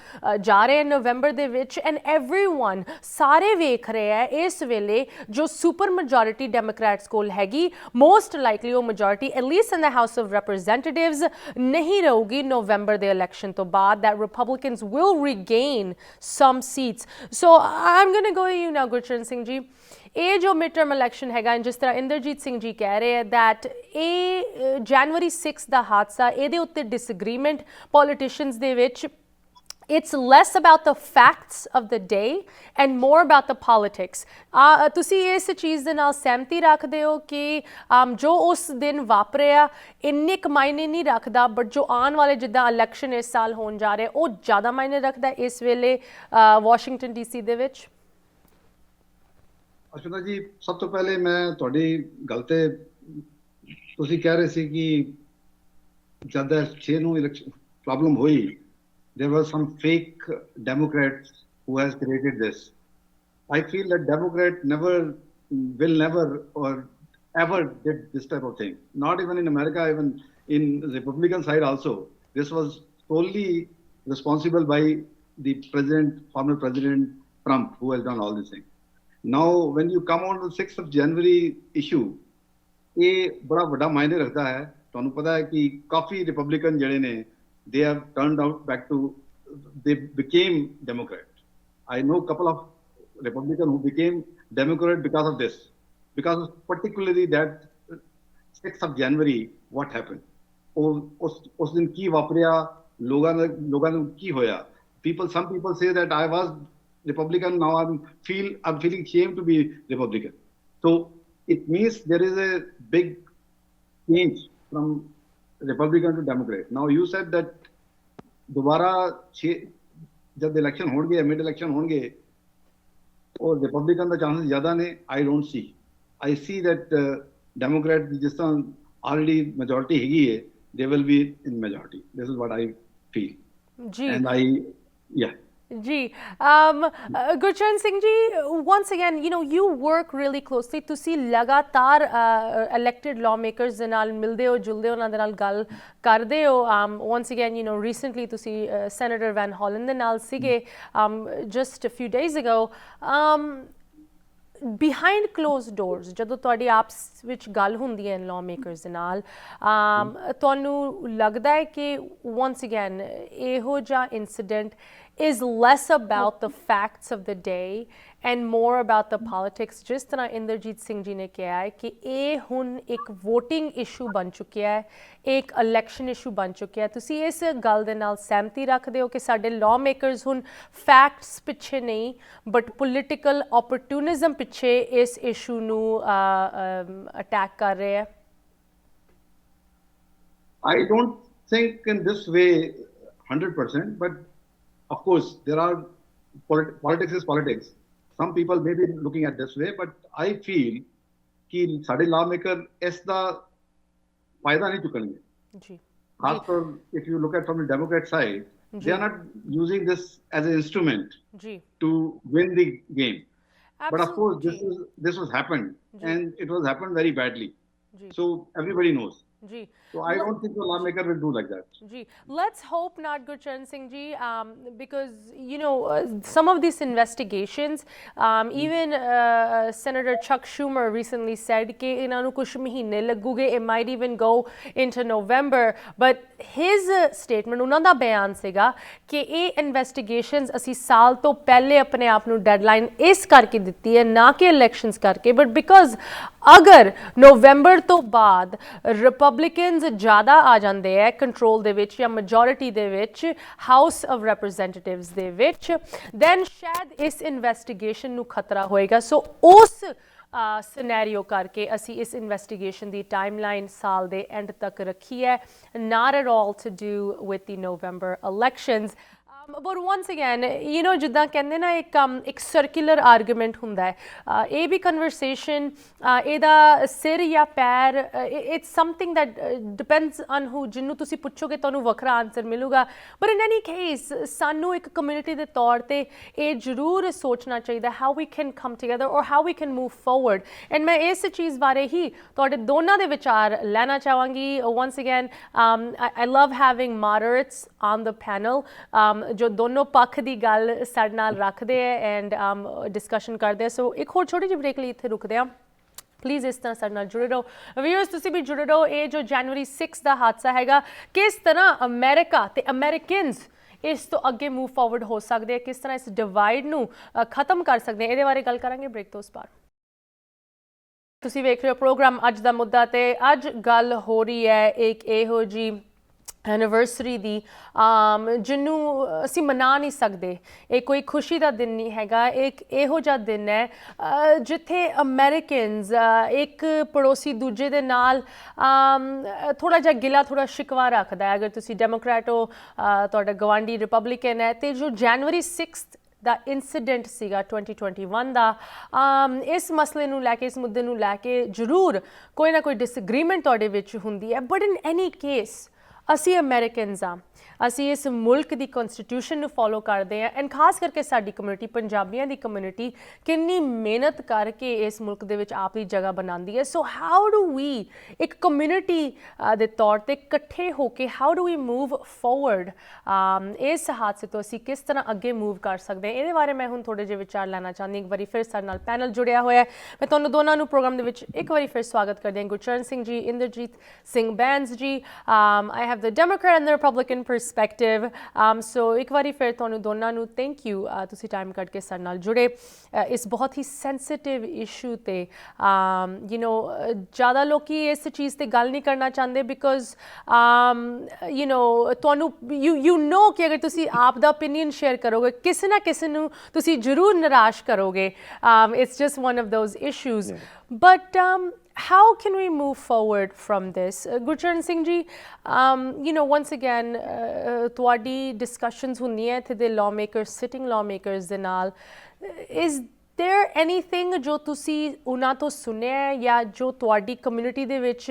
ਜਾ ਰਹੇ ਨਵੰਬਰ ਦੇ ਵਿੱਚ, and everyone ਸਾਰੇ ਵੇਖ ਰਹੇ ਹੈ ਇਸ ਵੇਲੇ ਜੋ ਸੁਪਰ ਮੈਜੋਰਿਟੀ ਡੈਮੋਕ੍ਰੈਟਸ ਕੋਲ ਹੈਗੀ, ਮੋਸਟ ਲਾਈਕਲੀ ਉਹ majority at least in the House of Representatives ਨਹੀਂ ਰਹੂਗੀ ਨਵੰਬਰ ਦੇ ਇਲੈਕਸ਼ਨ ਤੋਂ ਬਾਅਦ, that Republicans will regain some seats. So I'm going to go to you now, Gurcharan Singh ਜੀ. ਇਹ ਜੋ ਮਿਡ ਟਰਮ ਇਲੈਕਸ਼ਨ ਹੈਗਾ, ਜਿਸ ਤਰ੍ਹਾਂ ਇੰਦਰਜੀਤ ਸਿੰਘ ਜੀ ਕਹਿ ਰਹੇ ਹੈ that ਇਹ ਜਨਵਰੀ 6 ਦਾ ਹਾਦਸਾ, ਇਹਦੇ ਉੱਤੇ ਡਿਸਐਗਰੀਮੈਂਟ ਪੋਲੀਟੀਸ਼ੀਅਨਸ ਦੇ ਵਿੱਚ, it's less about the facts of the day and more about the politics. ਤੁਸੀਂ ਇਸ ਚੀਜ਼ ਦੇ ਨਾਲ ਸਹਿਮਤੀ ਰੱਖਦੇ ਹੋ ਕਿ ਜੋ ਉਸ ਦਿਨ ਵਾਪਰਿਆ ਇੰਨੇ ਕੁ ਮਾਇਨੇ ਨਹੀਂ ਰੱਖਦਾ, ਬਟ ਜੋ ਆਉਣ ਵਾਲੇ ਜਿੱਦਾਂ ਇਲੈਕਸ਼ਨ ਇਸ ਸਾਲ ਹੋਣ ਜਾ ਰਿਹਾ ਉਹ ਜ਼ਿਆਦਾ ਮਾਇਨੇ ਰੱਖਦਾ ਇਸ ਵੇਲੇ ਵਾਸ਼ਿੰਗਟਨ DC ਦੇ ਵਿੱਚ? ਅਸ਼ਮੀਤਾ ਜੀ, ਸਭ ਤੋਂ ਪਹਿਲੇ ਮੈਂ ਤੁਹਾਡੀ ਗੱਲ ਤੇ, ਤੁਸੀਂ ਕਹਿ ਰਹੇ ਸੀ ਕਿ ਜਦ 6 ਨੂੰ ਇਲੈਕਸ਼ਨ ਪ੍ਰੋਬਲਮ ਹੋਈ, there were some fake Democrats who has created this. I feel that Democrat will never or ever did this type of thing. Not even in America, even in Republican side also. This was solely responsible by the former President Trump, who has done all these things. Now, when you come on to 6th of January issue, ये बड़ा बड़ा मायने रखता है. ਤੁਹਾਨੂੰ ਪਤਾ ਹੈ ਕਿ ਕਾਫੀ ਰਿਪਬਲਿਕਨ ਜਿਹੜੇ ਨੇ, they have turned out back to, they became Democrat. I know a couple of Republicans who became Democrat because of this, because particularly that 6th of January, what happened? ਉਸ ਦਿਨ ਕੀ ਵਾਪਰਿਆ, ਲੋਕਾਂ ਨੂੰ ਕੀ ਹੋਇਆ? Some people say that I was Republican, now I'm feeling ashamed to be Republican. So it means there is a big change from Republican to Democrat. Now you said that दोबारा जब election होंगे, mid election होंगे और Republican का chances ज़्यादा ने, I don't see. I see that Democrat जिस तरह ऑलरेडी मेजॉरिटी हैगी है, they will be in majority. This is what I feel जी. एंड आई जी. Gurcharan Singh ji, once again, you work really closely. ਤੁਸੀਂ ਲਗਾਤਾਰ elected lawmakers ਦੇ ਨਾਲ ਮਿਲਦੇ ਹੋ, ਜੁਲਦੇ ਹੋ, ਉਹਨਾਂ ਦੇ ਨਾਲ ਗੱਲ ਕਰਦੇ ਹੋ. once again, recently ਤੁਸੀਂ Senator Van Hollen ਦੇ ਨਾਲ ਸੀਗੇ just a few days ago. behind closed doors, ਜਦੋਂ ਤੁਹਾਡੀ ਆਪਸ ਵਿੱਚ ਗੱਲ ਹੁੰਦੀ ਹੈ lawmakers ਦੇ ਨਾਲ, ਤੁਹਾਨੂੰ ਲੱਗਦਾ ਹੈ ਕਿ once again ਇਹੋ ਜਿਹਾ incident is less about the facts of the day and more about the politics? ਜਿਸ ਤਰ੍ਹਾਂ ਇੰਦਰਜੀਤ ਸਿੰਘ ਜੀ ਨੇ ਕਿਹਾ ਹੈ ਕਿ ਇਹ ਹੁਣ ਇੱਕ ਵੋਟਿੰਗ ਇਸ਼ੂ ਬਣ ਚੁੱਕਿਆ ਹੈ, ਇੱਕ ਇਲੈਕਸ਼ਨ ਇਸ਼ੂ ਬਣ ਚੁੱਕਿਆ ਹੈ, ਤੁਸੀਂ ਇਸ ਗੱਲ ਦੇ ਨਾਲ ਸਹਿਮਤੀ ਰੱਖਦੇ ਹੋ ਕਿ ਸਾਡੇ ਲਾਅ ਮੇਕਰਸ ਹੁਣ ਫੈਕਟਸ ਪਿੱਛੇ ਨਹੀਂ ਬਟ ਪੋਲੀਟੀਕਲ ਓਪਰਚੁਨਿਜ਼ਮ ਪਿੱਛੇ ਇਸ ਇਸ਼ੂ ਨੂੰ ਅਟੈਕ ਕਰ ਰਹੇ ਹੈ? I don't think in this way 100%, but of course there are politics is politics. Some people may be looking at this way, but I feel कि साढ़े lawmaker इसका फायदा नहीं चुकेंगे. जी. खासकर if you look at from the Democrat side, they are not using this as an instrument to win the game. Absolutely. But of course this was happened and it was happened very badly. So everybody knows. Ji. So I don't think the lawmaker will do like that. Ji. Let's hope not, Gurcharan Singh ji, because some of these investigations, even Senator Chuck Schumer recently said कि इन्हां नु कुछ महीने लगूगे, it might even go into November. But his statement, उन्हां दा बयान सीगा कि ये investigations असी साल तो पहले अपने आप नु deadline इस करके दिती है, ना कि elections करके, but because अगर नवंबर तो बाद रिपब्लिकन्स ज़्यादा आ जाते हैं कंट्रोल दे विच या majority they which house of representatives they which, then शायद इस इन्वेस्टिगेशन नू खतरा होएगा. सो उस सिनेरियो करके असी इस इन्वेस्टिगेशन दी टाइमलाइन साल दे एंड तक रखी है, not at all to do with the November elections. But once again, you know, ਜਿੱਦਾਂ ਕਹਿੰਦੇ ਨਾ ਇੱਕ ਸਰਕੂਲਰ ਆਰਗੂਮੈਂਟ ਹੁੰਦਾ ਹੈ ਇਹ ਵੀ ਕਨਵਰਸੇਸ਼ਨ ਇਹਦਾ ਸਿਰ ਜਾਂ ਪੈਰ it's something that depends on who ਜਿਹਨੂੰ ਤੁਸੀਂ ਪੁੱਛੋਗੇ ਤੁਹਾਨੂੰ ਵੱਖਰਾ ਆਨਸਰ ਮਿਲੂਗਾ ਬਟ ਇਨ ਐਨੀ ਕੇਸ ਸਾਨੂੰ ਇੱਕ ਕਮਿਊਨਿਟੀ ਦੇ ਤੌਰ ਤੇ ਇਹ ਜ਼ਰੂਰ ਸੋਚਣਾ ਚਾਹੀਦਾ how we can come together or how we can move forward and ਮੈਂ ਇਸ ਚੀਜ਼ ਬਾਰੇ ਹੀ ਤੁਹਾਡੇ ਦੋਨਾਂ ਦੇ ਵਿਚਾਰ ਲੈਣਾ ਚਾਹਾਂਗੀ once again I love having moderates on the panel ਜੋ ਦੋਨੋਂ ਪੱਖ ਦੀ ਗੱਲ ਸਾਡੇ ਨਾਲ ਰੱਖਦੇ ਹੈ ਐਂਡ ਡਿਸਕਸ਼ਨ ਕਰਦੇ ਸੋ ਇੱਕ ਹੋਰ ਛੋਟੀ ਜਿਹੀ ਬ੍ਰੇਕ ਲਈ ਇੱਥੇ ਰੁਕਦੇ ਹਾਂ ਪਲੀਜ਼ ਇਸ ਤਰ੍ਹਾਂ ਸਾਡੇ ਨਾਲ ਜੁੜੇ ਰਹੋ ਵਿਊਅਰਸ ਤੁਸੀਂ ਵੀ ਜੁੜੇ ਰਹੋ ਇਹ ਜੋ ਜਨਵਰੀ 6 ਦਾ ਹਾਦਸਾ ਹੈਗਾ ਕਿਸ ਤਰ੍ਹਾਂ ਅਮਰੀਕਾ ਤੇ ਅਮਰੀਕਨਸ ਇਸ ਤੋਂ ਅੱਗੇ ਮੂਵ ਫਾਰਵਰਡ ਹੋ ਸਕਦੇ ਕਿਸ ਤਰ੍ਹਾਂ ਇਸ ਡਿਵਾਈਡ ਨੂੰ ਖਤਮ ਕਰ ਸਕਦੇ ਇਹਦੇ ਬਾਰੇ ਗੱਲ ਕਰਾਂਗੇ ਬ੍ਰੇਕ ਤੋਂ ਉਸ ਪਾਰ ਤੁਸੀਂ ਵੇਖ ਰਹੇ ਹੋ ਪ੍ਰੋਗਰਾਮ ਅੱਜ ਦਾ ਮੁੱਦਾ ਤੇ ਅੱਜ ਗੱਲ ਹੋ ਰਹੀ ਹੈ ਇੱਕ ਇਹੋ ਜੀ ਐਨੀਵਰਸਰੀ ਦੀ ਜਿਹਨੂੰ ਅਸੀਂ ਮਨਾ ਨਹੀਂ ਸਕਦੇ ਇਹ ਕੋਈ ਖੁਸ਼ੀ ਦਾ ਦਿਨ ਨਹੀਂ ਹੈਗਾ ਇੱਕ ਇਹੋ ਜਿਹਾ ਦਿਨ ਹੈ ਜਿੱਥੇ ਅਮਰੀਕਨਸ ਇੱਕ ਪੜੋਸੀ ਦੂਜੇ ਦੇ ਨਾਲ ਥੋੜ੍ਹਾ ਜਿਹਾ ਗਿਲਾ ਥੋੜ੍ਹਾ ਸ਼ਿਕਵਾ ਰੱਖਦਾ ਹੈ ਅਗਰ ਤੁਸੀਂ ਡੈਮੋਕ੍ਰੈਟ ਹੋ ਤੁਹਾਡਾ ਗਵਾਂਢੀ ਰਿਪਬਲਿਕਨ ਹੈ ਅਤੇ ਜੋ ਜਨਵਰੀ 6 ਦਾ ਇਨਸੀਡੈਂਟ ਸੀਗਾ 2021 ਦਾ ਇਸ ਮਸਲੇ ਨੂੰ ਲੈ ਕੇ ਇਸ ਮੁੱਦੇ ਨੂੰ ਲੈ ਕੇ ਜ਼ਰੂਰ ਕੋਈ ਨਾ ਕੋਈ ਡਿਸਐਗਰੀਮੈਂਟ ਤੁਹਾਡੇ ਵਿੱਚ ਹੁੰਦੀ ਹੈ ਬਟ ਇਨ ਐਨੀ ਕੇਸ ਅਸੀਂ ਅਮਰੀਕਨਸ ਹਾਂ ਅਸੀਂ ਇਸ ਮੁਲਕ ਦੀ ਕਨਸਟੀਟਿਊਸ਼ਨ ਨੂੰ ਫੋਲੋ ਕਰਦੇ ਹਾਂ ਐਂਡ ਖਾਸ ਕਰਕੇ ਸਾਡੀ ਕਮਿਊਨਿਟੀ ਪੰਜਾਬੀਆਂ ਦੀ ਕਮਿਊਨਿਟੀ ਕਿੰਨੀ ਮਿਹਨਤ ਕਰਕੇ ਇਸ ਮੁਲਕ ਦੇ ਵਿੱਚ ਆਪਣੀ ਜਗ੍ਹਾ ਬਣਾਉਂਦੀ ਹੈ ਸੋ ਹਾਊ ਡੂ ਵੀ ਇੱਕ ਕਮਿਊਨਿਟੀ ਦੇ ਤੌਰ 'ਤੇ ਇਕੱਠੇ ਹੋ ਕੇ how do we move forward ਇਸ ਹਾਦਸੇ ਤੋਂ ਅਸੀਂ ਕਿਸ ਤਰ੍ਹਾਂ ਅੱਗੇ ਮੂਵ ਕਰ ਸਕਦੇ ਹਾਂ ਇਹਦੇ ਬਾਰੇ ਮੈਂ ਹੁਣ ਥੋੜ੍ਹੇ ਜਿਹੇ ਵਿਚਾਰ ਲੈਣਾ ਚਾਹੁੰਦੀ ਇੱਕ ਵਾਰੀ ਫਿਰ ਸਾਡੇ ਨਾਲ ਪੈਨਲ ਜੁੜਿਆ ਹੋਇਆ ਮੈਂ ਤੁਹਾਨੂੰ ਦੋਨਾਂ ਨੂੰ ਪ੍ਰੋਗਰਾਮ ਦੇ ਵਿੱਚ ਇੱਕ ਵਾਰੀ ਫਿਰ ਸਵਾਗਤ ਕਰਦੀ ਹਾਂ ਗੁਰਚਰਨ ਸਿੰਘ ਜੀ ਇੰਦਰਜੀਤ ਸਿੰਘ ਬੈਂਸ ਜੀ I have the Democrat and the Republican perspective so ਇੱਕ ਵਾਰੀ ਫਿਰ ਤੁਹਾਨੂੰ ਦੋਨਾਂ ਨੂੰ ਥੈਂਕ ਯੂ ਤੁਸੀਂ ਟਾਈਮ ਕੱਢ ਕੇ ਸਾਡੇ ਨਾਲ ਜੁੜੇ ਇਸ ਬਹੁਤ ਹੀ ਸੈਂਸਿਟਿਵ ਇਸ਼ੂ ਤੇ ਯੂ ਨੋ ਜ਼ਿਆਦਾ ਲੋਕੀ ਇਸ ਚੀਜ਼ ਤੇ ਗੱਲ ਨਹੀਂ ਕਰਨਾ ਚਾਹੁੰਦੇ ਬਿਕੋਜ਼ ਯੂ ਨੋ ਤੁਹਾਨੂੰ ਯੂ ਨੋ ਕਿ ਅਗਰ ਤੁਸੀਂ ਆਪ ਦਾ ਓਪੀਨੀਅਨ ਸ਼ੇਅਰ ਕਰੋਗੇ ਕਿਸੇ ਨਾ ਕਿਸੇ ਨੂੰ ਤੁਸੀਂ ਜ਼ਰੂਰ ਨਿਰਾਸ਼ ਕਰੋਗੇ it's just one of those issues but how can we move forward from this? Gurcharan Singh ji, you know, once again, tuadi discussions hundiyan the lawmakers, sitting lawmakers de naal. Is there anything jo tusi una to sunya ya jo tuadi community de vich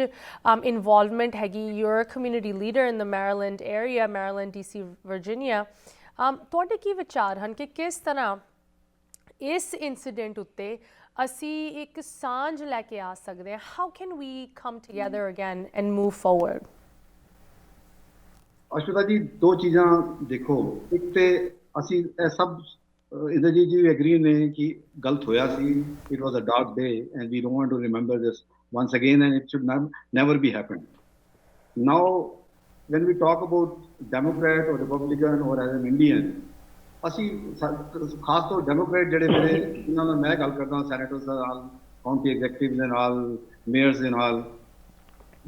involvement hegi? You're a community leader in the Maryland area, Maryland, DC, Virginia. Tuade ki vichar han ke kis tarah is incident utte ਅਸੀਂ ਇੱਕ ਸਾਂਝ ਲੈ ਕੇ ਆ ਸਕਦੇ ਹਾਂ how can we come together again and move forward Ashmita ji ਦੋ ਚੀਜ਼ਾਂ ਦੇਖੋ ਇੱਕ ਤੇ ਅਸੀਂ ਇਹ ਸਭ ਇੰਦਰਜੀਤ ਜੀ ਵੀ ਐਗਰੀ ਨੇ ਕਿ ਗਲਤ ਹੋਇਆ ਸੀ it was a dark day and we don't want to remember this once again and it should never be happen now when we talk about Democrat or Republican or as an Indian ਅਸੀਂ ਖਾਸ ਤੌਰ Democrat ਜਿਹੜੇ ਮੇਰੇ ਇਹਨਾਂ ਨਾਲ ਮੈਂ ਗੱਲ ਕਰਦਾ ਸੈਨੇਟਰਸ ਦੇ ਨਾਲ ਕਾਉਂਟੀ ਐਗਜ਼ੈਕਟਿਵ ਦੇ ਨਾਲ ਮੇਅਰਸ ਦੇ ਨਾਲ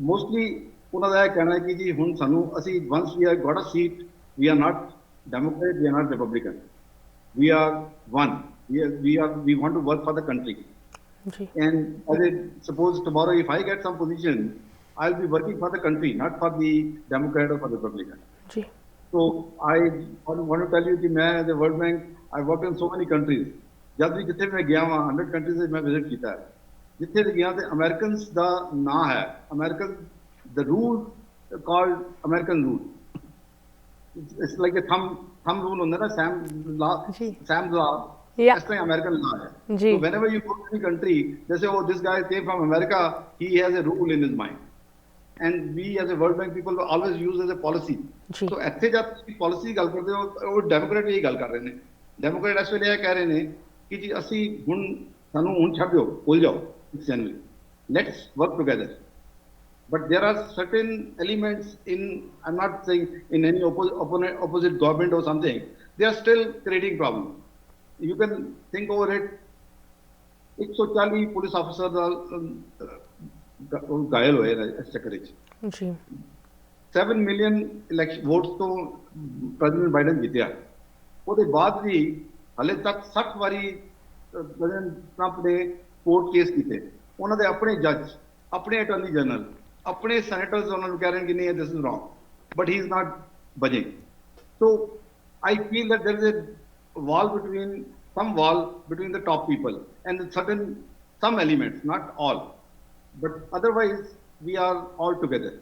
ਮੋਸਟਲੀ ਉਹਨਾਂ ਦਾ ਇਹ ਕਹਿਣਾ ਹੈ ਕਿ ਜੀ ਹੁਣ ਸਾਨੂੰ ਅਸੀਂ once we are got a seat we are not Democrat we are not Republican we are one we want to work for the country and as I suppose tomorrow if I get some position I'll be working for the country not for the Democrat or for the Republican So I want to tell you that as a World Bank, I worked in so many countries. जब भी जितने मैं गया वहाँ 100 countries से मैं visit किया है. जितने भी गया थे Americans दा ना है. American the rule called American rule. It's like a thumb rule होता है ना Sam's law. इस तरह American law है. So whenever you go to any country, जैसे वो this guy came from America, he has a rule in his mind. And we as a World Bank people always use as a policy. So ਇੱਥੇ ਜਦ ਤੁਸੀਂ policy ਦੀ ਗੱਲ ਕਰਦੇ ਹੋ ਉਹ Democrat ਇਹੀ ਗੱਲ ਕਰ ਰਹੇ ਨੇ ਡੈਮੋਕ੍ਰੇਟ ਇਸ ਵੇਲੇ ਇਹ ਕਹਿ ਰਹੇ ਨੇ ਕਿ ਜੀ ਅਸੀਂ ਹੁਣ ਸਾਨੂੰ ਹੁਣ ਛੱਡ ਦਿਓ ਭੁੱਲ ਜਾਓ ਜਨਵਰੀ let's work together but there are certain elements in I'm not saying in any opposite government or something they are still creating problems you can think over it 140 police ਅਫਸਰ ਦਾ घायल होए इस चक्कर जी 7 मिलियन इलेक्शन वोट्स तो president Biden जीत्या ਉਹਦੇ ਬਾਅਦ ਵੀ ਹਲੇ ਤੱਕ 60 ਵਾਰੀ ਪ੍ਰੈਜ਼ੀਡੈਂਟ ਟਰੰਪ ਨੇ ਕੋਰਟ ਕੇਸ ਕੀਤੇ ਉਹਨਾਂ ਦੇ ਆਪਣੇ ਜੱਜ ਆਪਣੇ ਅਟਾਰਨੀ ਜਨਰਲ ਆਪਣੇ ਸੈਨੇਟਰਸ ਉਹਨਾਂ ਨੂੰ ਕਹਿ ਰਹੇ ਕਿ ਨਹੀਂ this is wrong but he is not budging so I feel that there is a wall between the top people and some elements, not all. But otherwise, we are all together.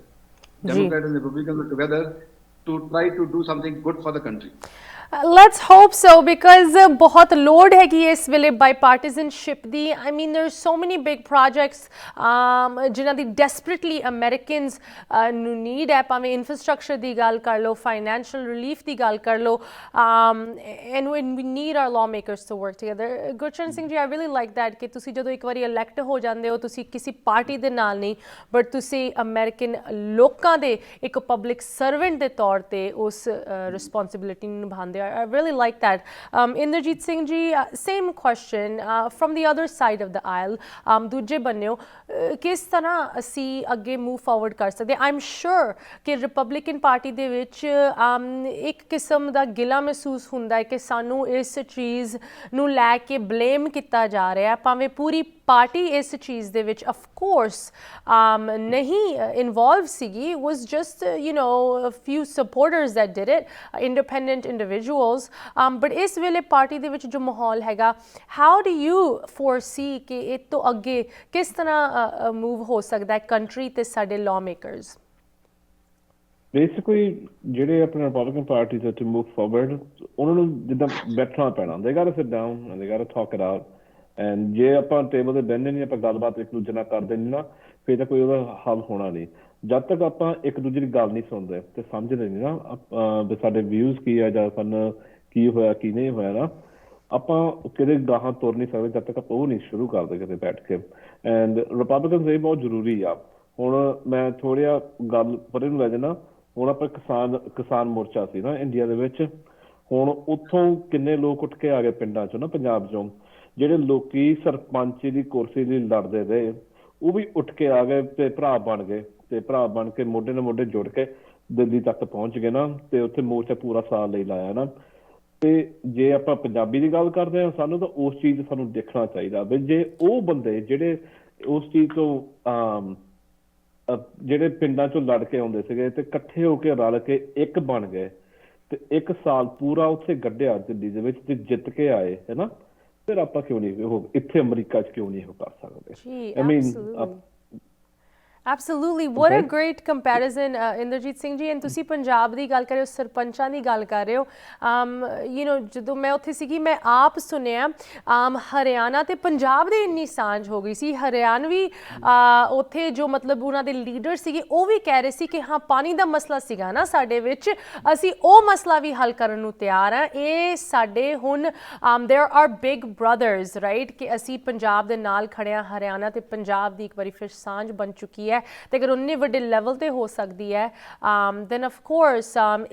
Democrats and Republicans are together to try to do something good for the country. Let's hope so, because बहुत load है कि इस वेले bipartisanship the. I mean, there's so many big projects जिन्हां दी desperately Americans ਨੂੰ need है. ਭਾਵੇਂ infrastructure ਦੀ ਗੱਲ ਕਰ ਲਓ, financial relief ਦੀ ਗੱਲ ਕਰ ਲਓ, and when we need our lawmakers to work together. Gurcharan Singh ji, I really like that ਕਿ ਤੁਸੀਂ ਜਦੋਂ ਇੱਕ ਵਾਰੀ elect ਹੋ ਜਾਂਦੇ ਹੋ, ਤੁਸੀਂ ਕਿਸੇ ਪਾਰਟੀ ਦੇ ਨਾਲ ਨਹੀਂ, but ਤੁਸੀਂ American ਲੋਕਾਂ ਦੇ ਇੱਕ public servant ਦੇ ਤੌਰ ਤੇ ਉਸ responsibility ਨੂੰ ਨਿਭਾਉਂਦੇ. I really like that. Inderjeet Singh ji, same question from the other side of the aisle. ਦੂਜੇ ਬੰਨਿਓ ਕਿਸ ਤਰ੍ਹਾਂ ਅਸੀਂ ਅੱਗੇ ਮੂਵ ਫਾਰਵਰਡ ਕਰ ਸਕਦੇ? I'm sure ਕਿ ਰਿਪਬਲਿਕਨ ਪਾਰਟੀ ਦੇ ਵਿੱਚ ਇੱਕ ਕਿਸਮ ਦਾ ਗਿਲਾ ਮਹਿਸੂਸ ਹੁੰਦਾ ਹੈ ਕਿ ਸਾਨੂੰ ਇਸ ਚੀਜ਼ ਨੂੰ ਲੈ ਕੇ ਬਲੇਮ ਕੀਤਾ ਜਾ ਰਿਹਾ ਹੈ, ਭਾਵੇਂ ਪੂਰੀ ਪਾਰਟੀ ਇਸ ਚੀਜ਼ ਦੇ ਵਿੱਚ of course ਨਹੀਂ ਇਨਵੋਲਵ ਸੀਗੀ. It was just a few supporters that did it, independent individuals. But ਇਸ ਵੇਲੇ ਪਾਰਟੀ ਦੇ ਵਿੱਚ ਜੋ ਮਾਹੌਲ ਹੈਗਾ, how do you foresee ਕਿ ਇਹ ਤੋਂ ਅੱਗੇ ਕਿਸ ਤਰ੍ਹਾਂ ਮੂਵ ਹੋ ਸਕਦਾ ਹੈ ਕੰਟਰੀ ਤੇ ਸਾਡੇ lawmakers? Basically, ਜਿਹੜੇ ਆਪਣੇ Republican parties are to move forward, ਉਹਨਾਂ ਨੂੰ ਜਿੱਦਾਂ ਬੈਠਣਾ ਪੈਣਾ. They gotta sit down and they gotta talk it out. And ਜੇ ਆਪਾਂ ਟੇਬਲ 'ਤੇ ਬਹਿੰਦੇ ਨਹੀਂ, ਆਪਾਂ ਗੱਲਬਾਤ ਇੱਕ ਦੂਜੇ ਨਾਲ ਕਰਦੇ ਨਹੀਂ ਨਾ, ਫਿਰ ਤਾਂ ਕੋਈ ਉਹਦਾ ਹੱਲ ਹੋਣਾ ਨਹੀਂ. ਜਦ ਤੱਕ ਆਪਾਂ ਇੱਕ ਦੂਜੇ ਦੀ ਗੱਲ ਨਹੀਂ ਸੁਣਦੇ ਅਤੇ ਸਮਝਦੇ ਨਹੀਂ ਨਾ ਵੀ ਸਾਡੇ ਵਿਊਜ਼ ਕੀ ਆ ਜਾਂ ਸਾਨੂੰ ਕੀ ਹੋਇਆ ਕੀ ਨਹੀਂ ਹੋਇਆ ਨਾ, ਆਪਾਂ ਕਿਤੇ ਗਾਹਾਂ ਤੁਰ ਨਹੀਂ ਸਕਦੇ ਜਦ ਤੱਕ ਆਪਾਂ ਉਹ ਨਹੀਂ ਸ਼ੁਰੂ ਕਰਦੇ ਕਿਤੇ ਬੈਠ ਕੇ. ਐਂਡ ਰਿਪਬਲਿਕਨਸ ਇਹ ਬਹੁਤ ਜ਼ਰੂਰੀ ਆ. ਹੁਣ ਮੈਂ ਥੋੜ੍ਹਾ ਜਿਹਾ ਗੱਲ ਪਰੇ ਨੂੰ ਲੈ ਜਾਣਾ. ਹੁਣ ਆਪਾਂ ਕਿਸਾਨ ਮੋਰਚਾ ਸੀ ਨਾ ਇੰਡੀਆ ਦੇ ਵਿੱਚ, ਹੁਣ ਉੱਥੋਂ ਕਿੰਨੇ ਲੋਕ ਉੱਠ ਕੇ ਆ ਗਏ ਪਿੰਡਾਂ 'ਚੋਂ ਨਾ, ਪੰਜਾਬ 'ਚੋਂ. ਜਿਹੜੇ ਲੋਕੀ ਸਰਪੰਚ ਦੀ ਕੁਰਸੀ ਲਈ ਲੜਦੇ ਰਹੇ, ਉਹ ਵੀ ਉੱਠ ਕੇ ਆ ਗਏ ਅਤੇ ਭਰਾ ਬਣ ਗਏ, ਅਤੇ ਭਰਾ ਬਣ ਕੇ ਮੋਢੇ ਨਾਲ ਮੋਢੇ ਜੁੜ ਕੇ ਦਿੱਲੀ ਤੱਕ ਪਹੁੰਚ ਗਏ ਨਾ, ਅਤੇ ਉੱਥੇ ਮੋਰਚਾ ਪੂਰਾ ਸਾਲ ਲਈ ਲਾਇਆ ਨਾ. ਅਤੇ ਜੇ ਆਪਾਂ ਪੰਜਾਬੀ ਦੀ ਗੱਲ ਕਰਦੇ ਹਾਂ, ਸਾਨੂੰ ਤਾਂ ਉਸ ਚੀਜ਼ ਸਾਨੂੰ ਦੇਖਣਾ ਚਾਹੀਦਾ ਵੀ ਜੇ ਉਹ ਬੰਦੇ ਜਿਹੜੇ ਉਸ ਚੀਜ਼ ਤੋਂ ਜਿਹੜੇ ਪਿੰਡਾਂ 'ਚੋਂ ਲੜ ਕੇ ਆਉਂਦੇ ਸੀਗੇ ਅਤੇ ਇਕੱਠੇ ਹੋ ਕੇ ਰਲ ਕੇ ਇੱਕ ਬਣ ਗਏ ਅਤੇ ਇੱਕ ਸਾਲ ਪੂਰਾ ਉੱਥੇ ਕੱਢਿਆ ਦਿੱਲੀ ਦੇ ਵਿੱਚ ਅਤੇ ਜਿੱਤ ਕੇ ਆਏ ਹੈ ਨਾ, ਫਿਰ ਆਪਾਂ ਕਿਉਂ ਨਹੀਂ ਉਹ ਇੱਥੇ ਅਮਰੀਕਾ 'ਚ ਕਿਉਂ ਨਹੀਂ ਉਹ ਕਰ ਸਕਦੇ? I mean, Absolutely. What a great comparison, Inderjeet Singh ji. And ਤੁਸੀਂ ਪੰਜਾਬ ਦੀ ਗੱਲ ਕਰ ਰਹੇ ਹੋ, ਸਰਪੰਚਾਂ ਦੀ ਗੱਲ ਕਰ ਰਹੇ ਹੋ. ਜਦੋਂ ਮੈਂ ਉੱਥੇ ਸੀਗੀ, ਮੈਂ ਆਪ ਸੁਣਿਆ ਹਰਿਆਣਾ ਤੇ ਪੰਜਾਬ ਦੇ ਇੰਨੀ ਸਾਂਝ ਹੋ ਗਈ ਸੀ. ਹਰਿਆਣਵੀ ਉੱਥੇ ਜੋ ਮਤਲਬ ਉਹਨਾਂ ਦੇ ਲੀਡਰ ਸੀਗੇ, ਉਹ ਵੀ ਕਹਿ ਰਹੇ ਸੀ ਕਿ ਹਾਂ, ਪਾਣੀ ਦਾ ਮਸਲਾ ਸੀਗਾ ਨਾ ਸਾਡੇ ਵਿੱਚ, ਅਸੀਂ ਉਹ ਮਸਲਾ ਵੀ ਹੱਲ ਕਰਨ ਨੂੰ ਤਿਆਰ ਹਾਂ. ਇਹ ਸਾਡੇ ਹੁਣ there are big brothers, right, ਕਿ ਅਸੀਂ ਪੰਜਾਬ ਦੇ ਨਾਲ ਖੜੇ ਹਾਂ. ਹਰਿਆਣਾ ਤੇ ਪੰਜਾਬ ਦੀ ਇੱਕ ਵਾਰੀ ਫਿਰ ਸਾਂਝ ਬਣ ਚੁੱਕੀ ਹੈ, ਤੇ ਅਗਰ ਉਨੇ ਵੱਡੇ ਲੈਵਲ ਤੇ ਹੋ ਸਕਦੀ ਹੈ then of course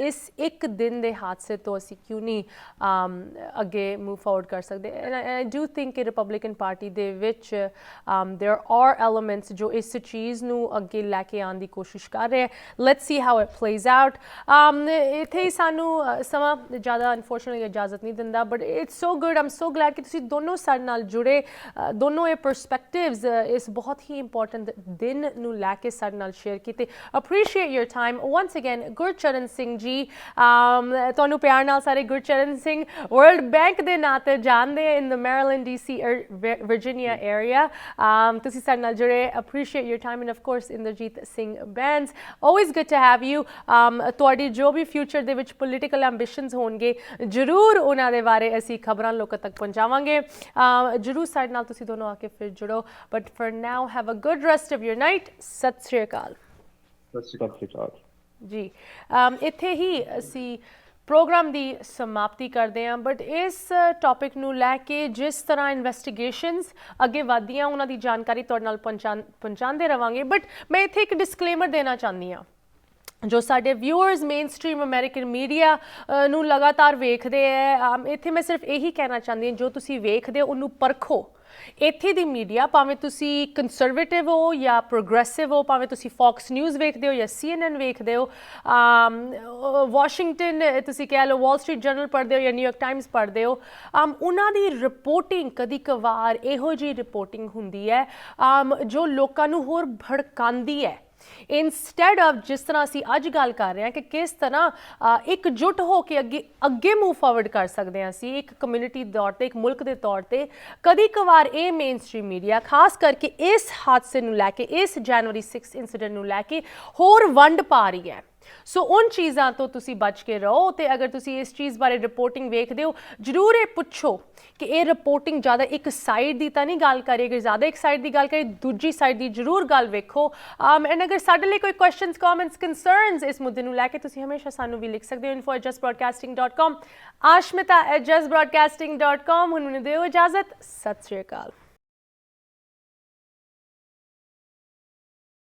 ਇਸ ਇੱਕ ਦਿਨ ਦੇ ਹਾਦਸੇ ਤੋਂ ਅਸੀਂ ਕਿਉਂ ਨਹੀਂ ਅੱਗੇ ਮੂਵ ਫਾਰਵਰਡ ਕਰ ਸਕਦੇ? I do think ਕਿ ਰਿਪਬਲਿਕਨ ਪਾਰਟੀ ਦੇ ਵਿੱਚ there are elements ਜੋ ਇਸ ਚੀਜ਼ ਨੂੰ ਅੱਗੇ ਲੈ ਕੇ ਆਉਣ ਦੀ ਕੋਸ਼ਿਸ਼ ਕਰ ਰਹੇ. Let's see how it plays out. ਇੱਥੇ ਹੀ ਸਾਨੂੰ ਸਮਾਂ ਜ਼ਿਆਦਾ ਅਨਫੋਰਚੂਨੇਟਲੀ ਇਜਾਜ਼ਤ ਨਹੀਂ ਦਿੰਦਾ, but it's so good. I'm so glad ਕਿ ਤੁਸੀਂ ਦੋਨੋਂ ਸਾਡੇ ਨਾਲ ਜੁੜੇ, ਦੋਨੋਂ ਇਹ ਪਰਸਪੈਕਟਿਵਸ ਇਸ ਬਹੁਤ ਹੀ ਇੰਪੋਰਟੈਂਟ ਦਿਨ ਨੂੰ ਲੈ ਕੇ ਸਾਡੇ ਨਾਲ ਸ਼ੇਅਰ ਕੀਤੇ. Appreciate your time once again. Gurcharan Singh ji, ਤੁਹਾਨੂੰ ਪਿਆਰ ਨਾਲ ਸਾਰੇ Gurcharan Singh ਵਰਲਡ ਬੈਂਕ ਦੇ ਨਾਂ ਤੇ ਜਾਣਦੇ in the Maryland DC Virginia area. ਤੁਸੀਂ ਸਾਡੇ ਨਾਲ ਜੁੜੇ. Appreciate your time. And of course Inderjeet Singh Bands, always good to have you. ਤੁਹਾਡੀ ਜੋ ਵੀ ਫਿਊਚਰ ਦੇ ਵਿੱਚ ਪੋਲੀਟੀਕਲ ਐਂਬੀਸ਼ਨਸ ਹੋਣਗੇ, ਜ਼ਰੂਰ ਉਹਨਾਂ ਦੇ ਬਾਰੇ ਅਸੀਂ ਖਬਰਾਂ ਲੋਕਾਂ ਤੱਕ ਪਹੁੰਚਾਵਾਂਗੇ. ਜ਼ਰੂਰ ਸਾਡੇ ਨਾਲ ਤੁਸੀਂ ਦੋਨੋਂ ਆ ਕੇ ਫਿਰ ਜੁੜੋ. But for now, have a good rest of your night. ਸਤਿ ਸ਼੍ਰੀ ਅਕਾਲ ਜੀ. ਇੱਥੇ ਹੀ ਅਸੀਂ ਪ੍ਰੋਗਰਾਮ ਦੀ ਸਮਾਪਤੀ ਕਰਦੇ ਹਾਂ, ਬਟ ਇਸ ਟੌਪਿਕ ਨੂੰ ਲੈ ਕੇ ਜਿਸ ਤਰ੍ਹਾਂ ਇਨਵੈਸਟੀਗੇਸ਼ਨਸ ਅੱਗੇ ਵਧਦੀਆਂ, ਉਹਨਾਂ ਦੀ ਜਾਣਕਾਰੀ ਤੁਹਾਡੇ ਨਾਲ ਪਹੁੰਚਾਉਂਦੇ ਰਹਾਂਗੇ. ਬਟ ਮੈਂ ਇੱਥੇ ਇੱਕ ਡਿਸਕਲੇਮਰ ਦੇਣਾ ਚਾਹੁੰਦੀ ਹਾਂ. ਜੋ ਸਾਡੇ viewers main stream American media ਨੂੰ ਲਗਾਤਾਰ ਵੇਖਦੇ ਹੈ, ਇੱਥੇ ਮੈਂ ਸਿਰਫ ਇਹੀ ਕਹਿਣਾ ਚਾਹੁੰਦੀ ਹਾਂ, ਜੋ ਤੁਸੀਂ ਵੇਖਦੇ ਹੋ ਉਹਨੂੰ ਪਰਖੋ. ਇੱਥੇ ਦੀ ਮੀਡੀਆ, ਭਾਵੇਂ ਤੁਸੀਂ ਕੰਜ਼ਰਵੇਟਿਵ ਹੋ ਜਾਂ ਪ੍ਰੋਗਰੈਸਿਵ ਹੋ, ਭਾਵੇਂ ਤੁਸੀਂ ਫੌਕਸ ਨਿਊਜ਼ ਵੇਖਦੇ ਹੋ ਜਾਂ CNN ਵੇਖਦੇ ਹੋ, ਵਾਸ਼ਿੰਗਟਨ ਤੁਸੀਂ ਕਹਿ ਲਓ, ਵਾਲ ਸਟਰੀਟ ਜਰਨਲ ਪੜ੍ਹਦੇ ਹੋ ਜਾਂ ਨਿਊਯਾਰਕ ਟਾਈਮਸ ਪੜ੍ਹਦੇ ਹੋ, ਉਹਨਾਂ ਦੀ ਰਿਪੋਰਟਿੰਗ ਕਦੀ ਕਵਾਰ ਇਹੋ ਜਿਹੀ ਰਿਪੋਰਟਿੰਗ ਹੁੰਦੀ ਹੈ ਜੋ ਲੋਕਾਂ ਨੂੰ ਹੋਰ ਭੜਕਾਉਂਦੀ ਹੈ. ਇੰਸਟੈਡ ਆਫ ਜਿਸ ਤਰ੍ਹਾਂ ਅਸੀਂ ਅੱਜ ਗੱਲ ਕਰ ਰਹੇ ਹਾਂ ਕਿ ਕਿਸ ਤਰ੍ਹਾਂ ਇਕਜੁੱਟ ਹੋ ਕੇ ਅੱਗੇ ਮੂਵ ਫਾਰਵਰਡ ਕਰ ਸਕਦੇ ਹਾਂ ਅਸੀਂ ਇੱਕ ਕਮਿਊਨਿਟੀ ਦੇ ਤੌਰ ਤੇ, ਇੱਕ ਮੁਲਕ ਦੇ ਤੌਰ ਤੇ। ਕਦੀ ਕਵਾਰ ਇਹ ਮੇਨ ਸਟ੍ਰੀਮ ਮੀਡੀਆ ਖਾਸ ਕਰਕੇ ਇਸ ਹਾਦਸੇ ਨੂੰ ਲੈ ਕੇ, ਇਸ ਜਨਵਰੀ 6 ਇੰਸੀਡੈਂਟ ਨੂੰ ਲੈ ਕੇ ਹੋਰ ਵੰਡ ਪਾ ਰਹੀ ਹੈ। ਸੋ ਉਨ ਚੀਜ਼ਾਂ ਤੋਂ ਤੁਸੀਂ ਬਚ ਕੇ ਰਹੋ ਤੇ ਅਗਰ ਤੁਸੀਂ ਇਸ ਚੀਜ਼ ਬਾਰੇ ਰਿਪੋਰਟਿੰਗ ਵੇਖਦੇ ਹੋ ਜ਼ਰੂਰ ਇਹ ਪੁੱਛੋ ਕਿ ਇਹ ਰਿਪੋਰਟਿੰਗ ਜ਼ਿਆਦਾ ਇੱਕ ਸਾਈਡ ਦੀ ਤਾਂ ਨਹੀਂ ਗੱਲ ਕਰੇ, ਅਗਰ ਜ਼ਿਆਦਾ ਇੱਕ ਸਾਈਡ ਦੀ ਗੱਲ ਕਰੇ ਦੂਜੀ ਸਾਈਡ ਦੀ ਜ਼ਰੂਰ ਗੱਲ ਵੇਖੋ। ਐਂਡ ਅਗਰ ਸਾਡੇ ਲਈ ਕੋਈ ਕੁਐਸਚਨਸ, ਕਮੈਂਟਸ, ਕੰਸਰਨਸ ਇਸ ਮੁੱਦੇ ਨੂੰ ਲੈ ਕੇ ਤੁਸੀਂ ਹਮੇਸ਼ਾ ਸਾਨੂੰ ਵੀ ਲਿਖ ਸਕਦੇ ਹੋ info@justbroadcasting.com, aashmeeta@justbroadcasting.com। ਹੁਣ ਮੈਨੂੰ ਦਿਓ ਇਜਾਜ਼ਤ, ਸਤਿ ਸ਼੍ਰੀ ਅਕਾਲ।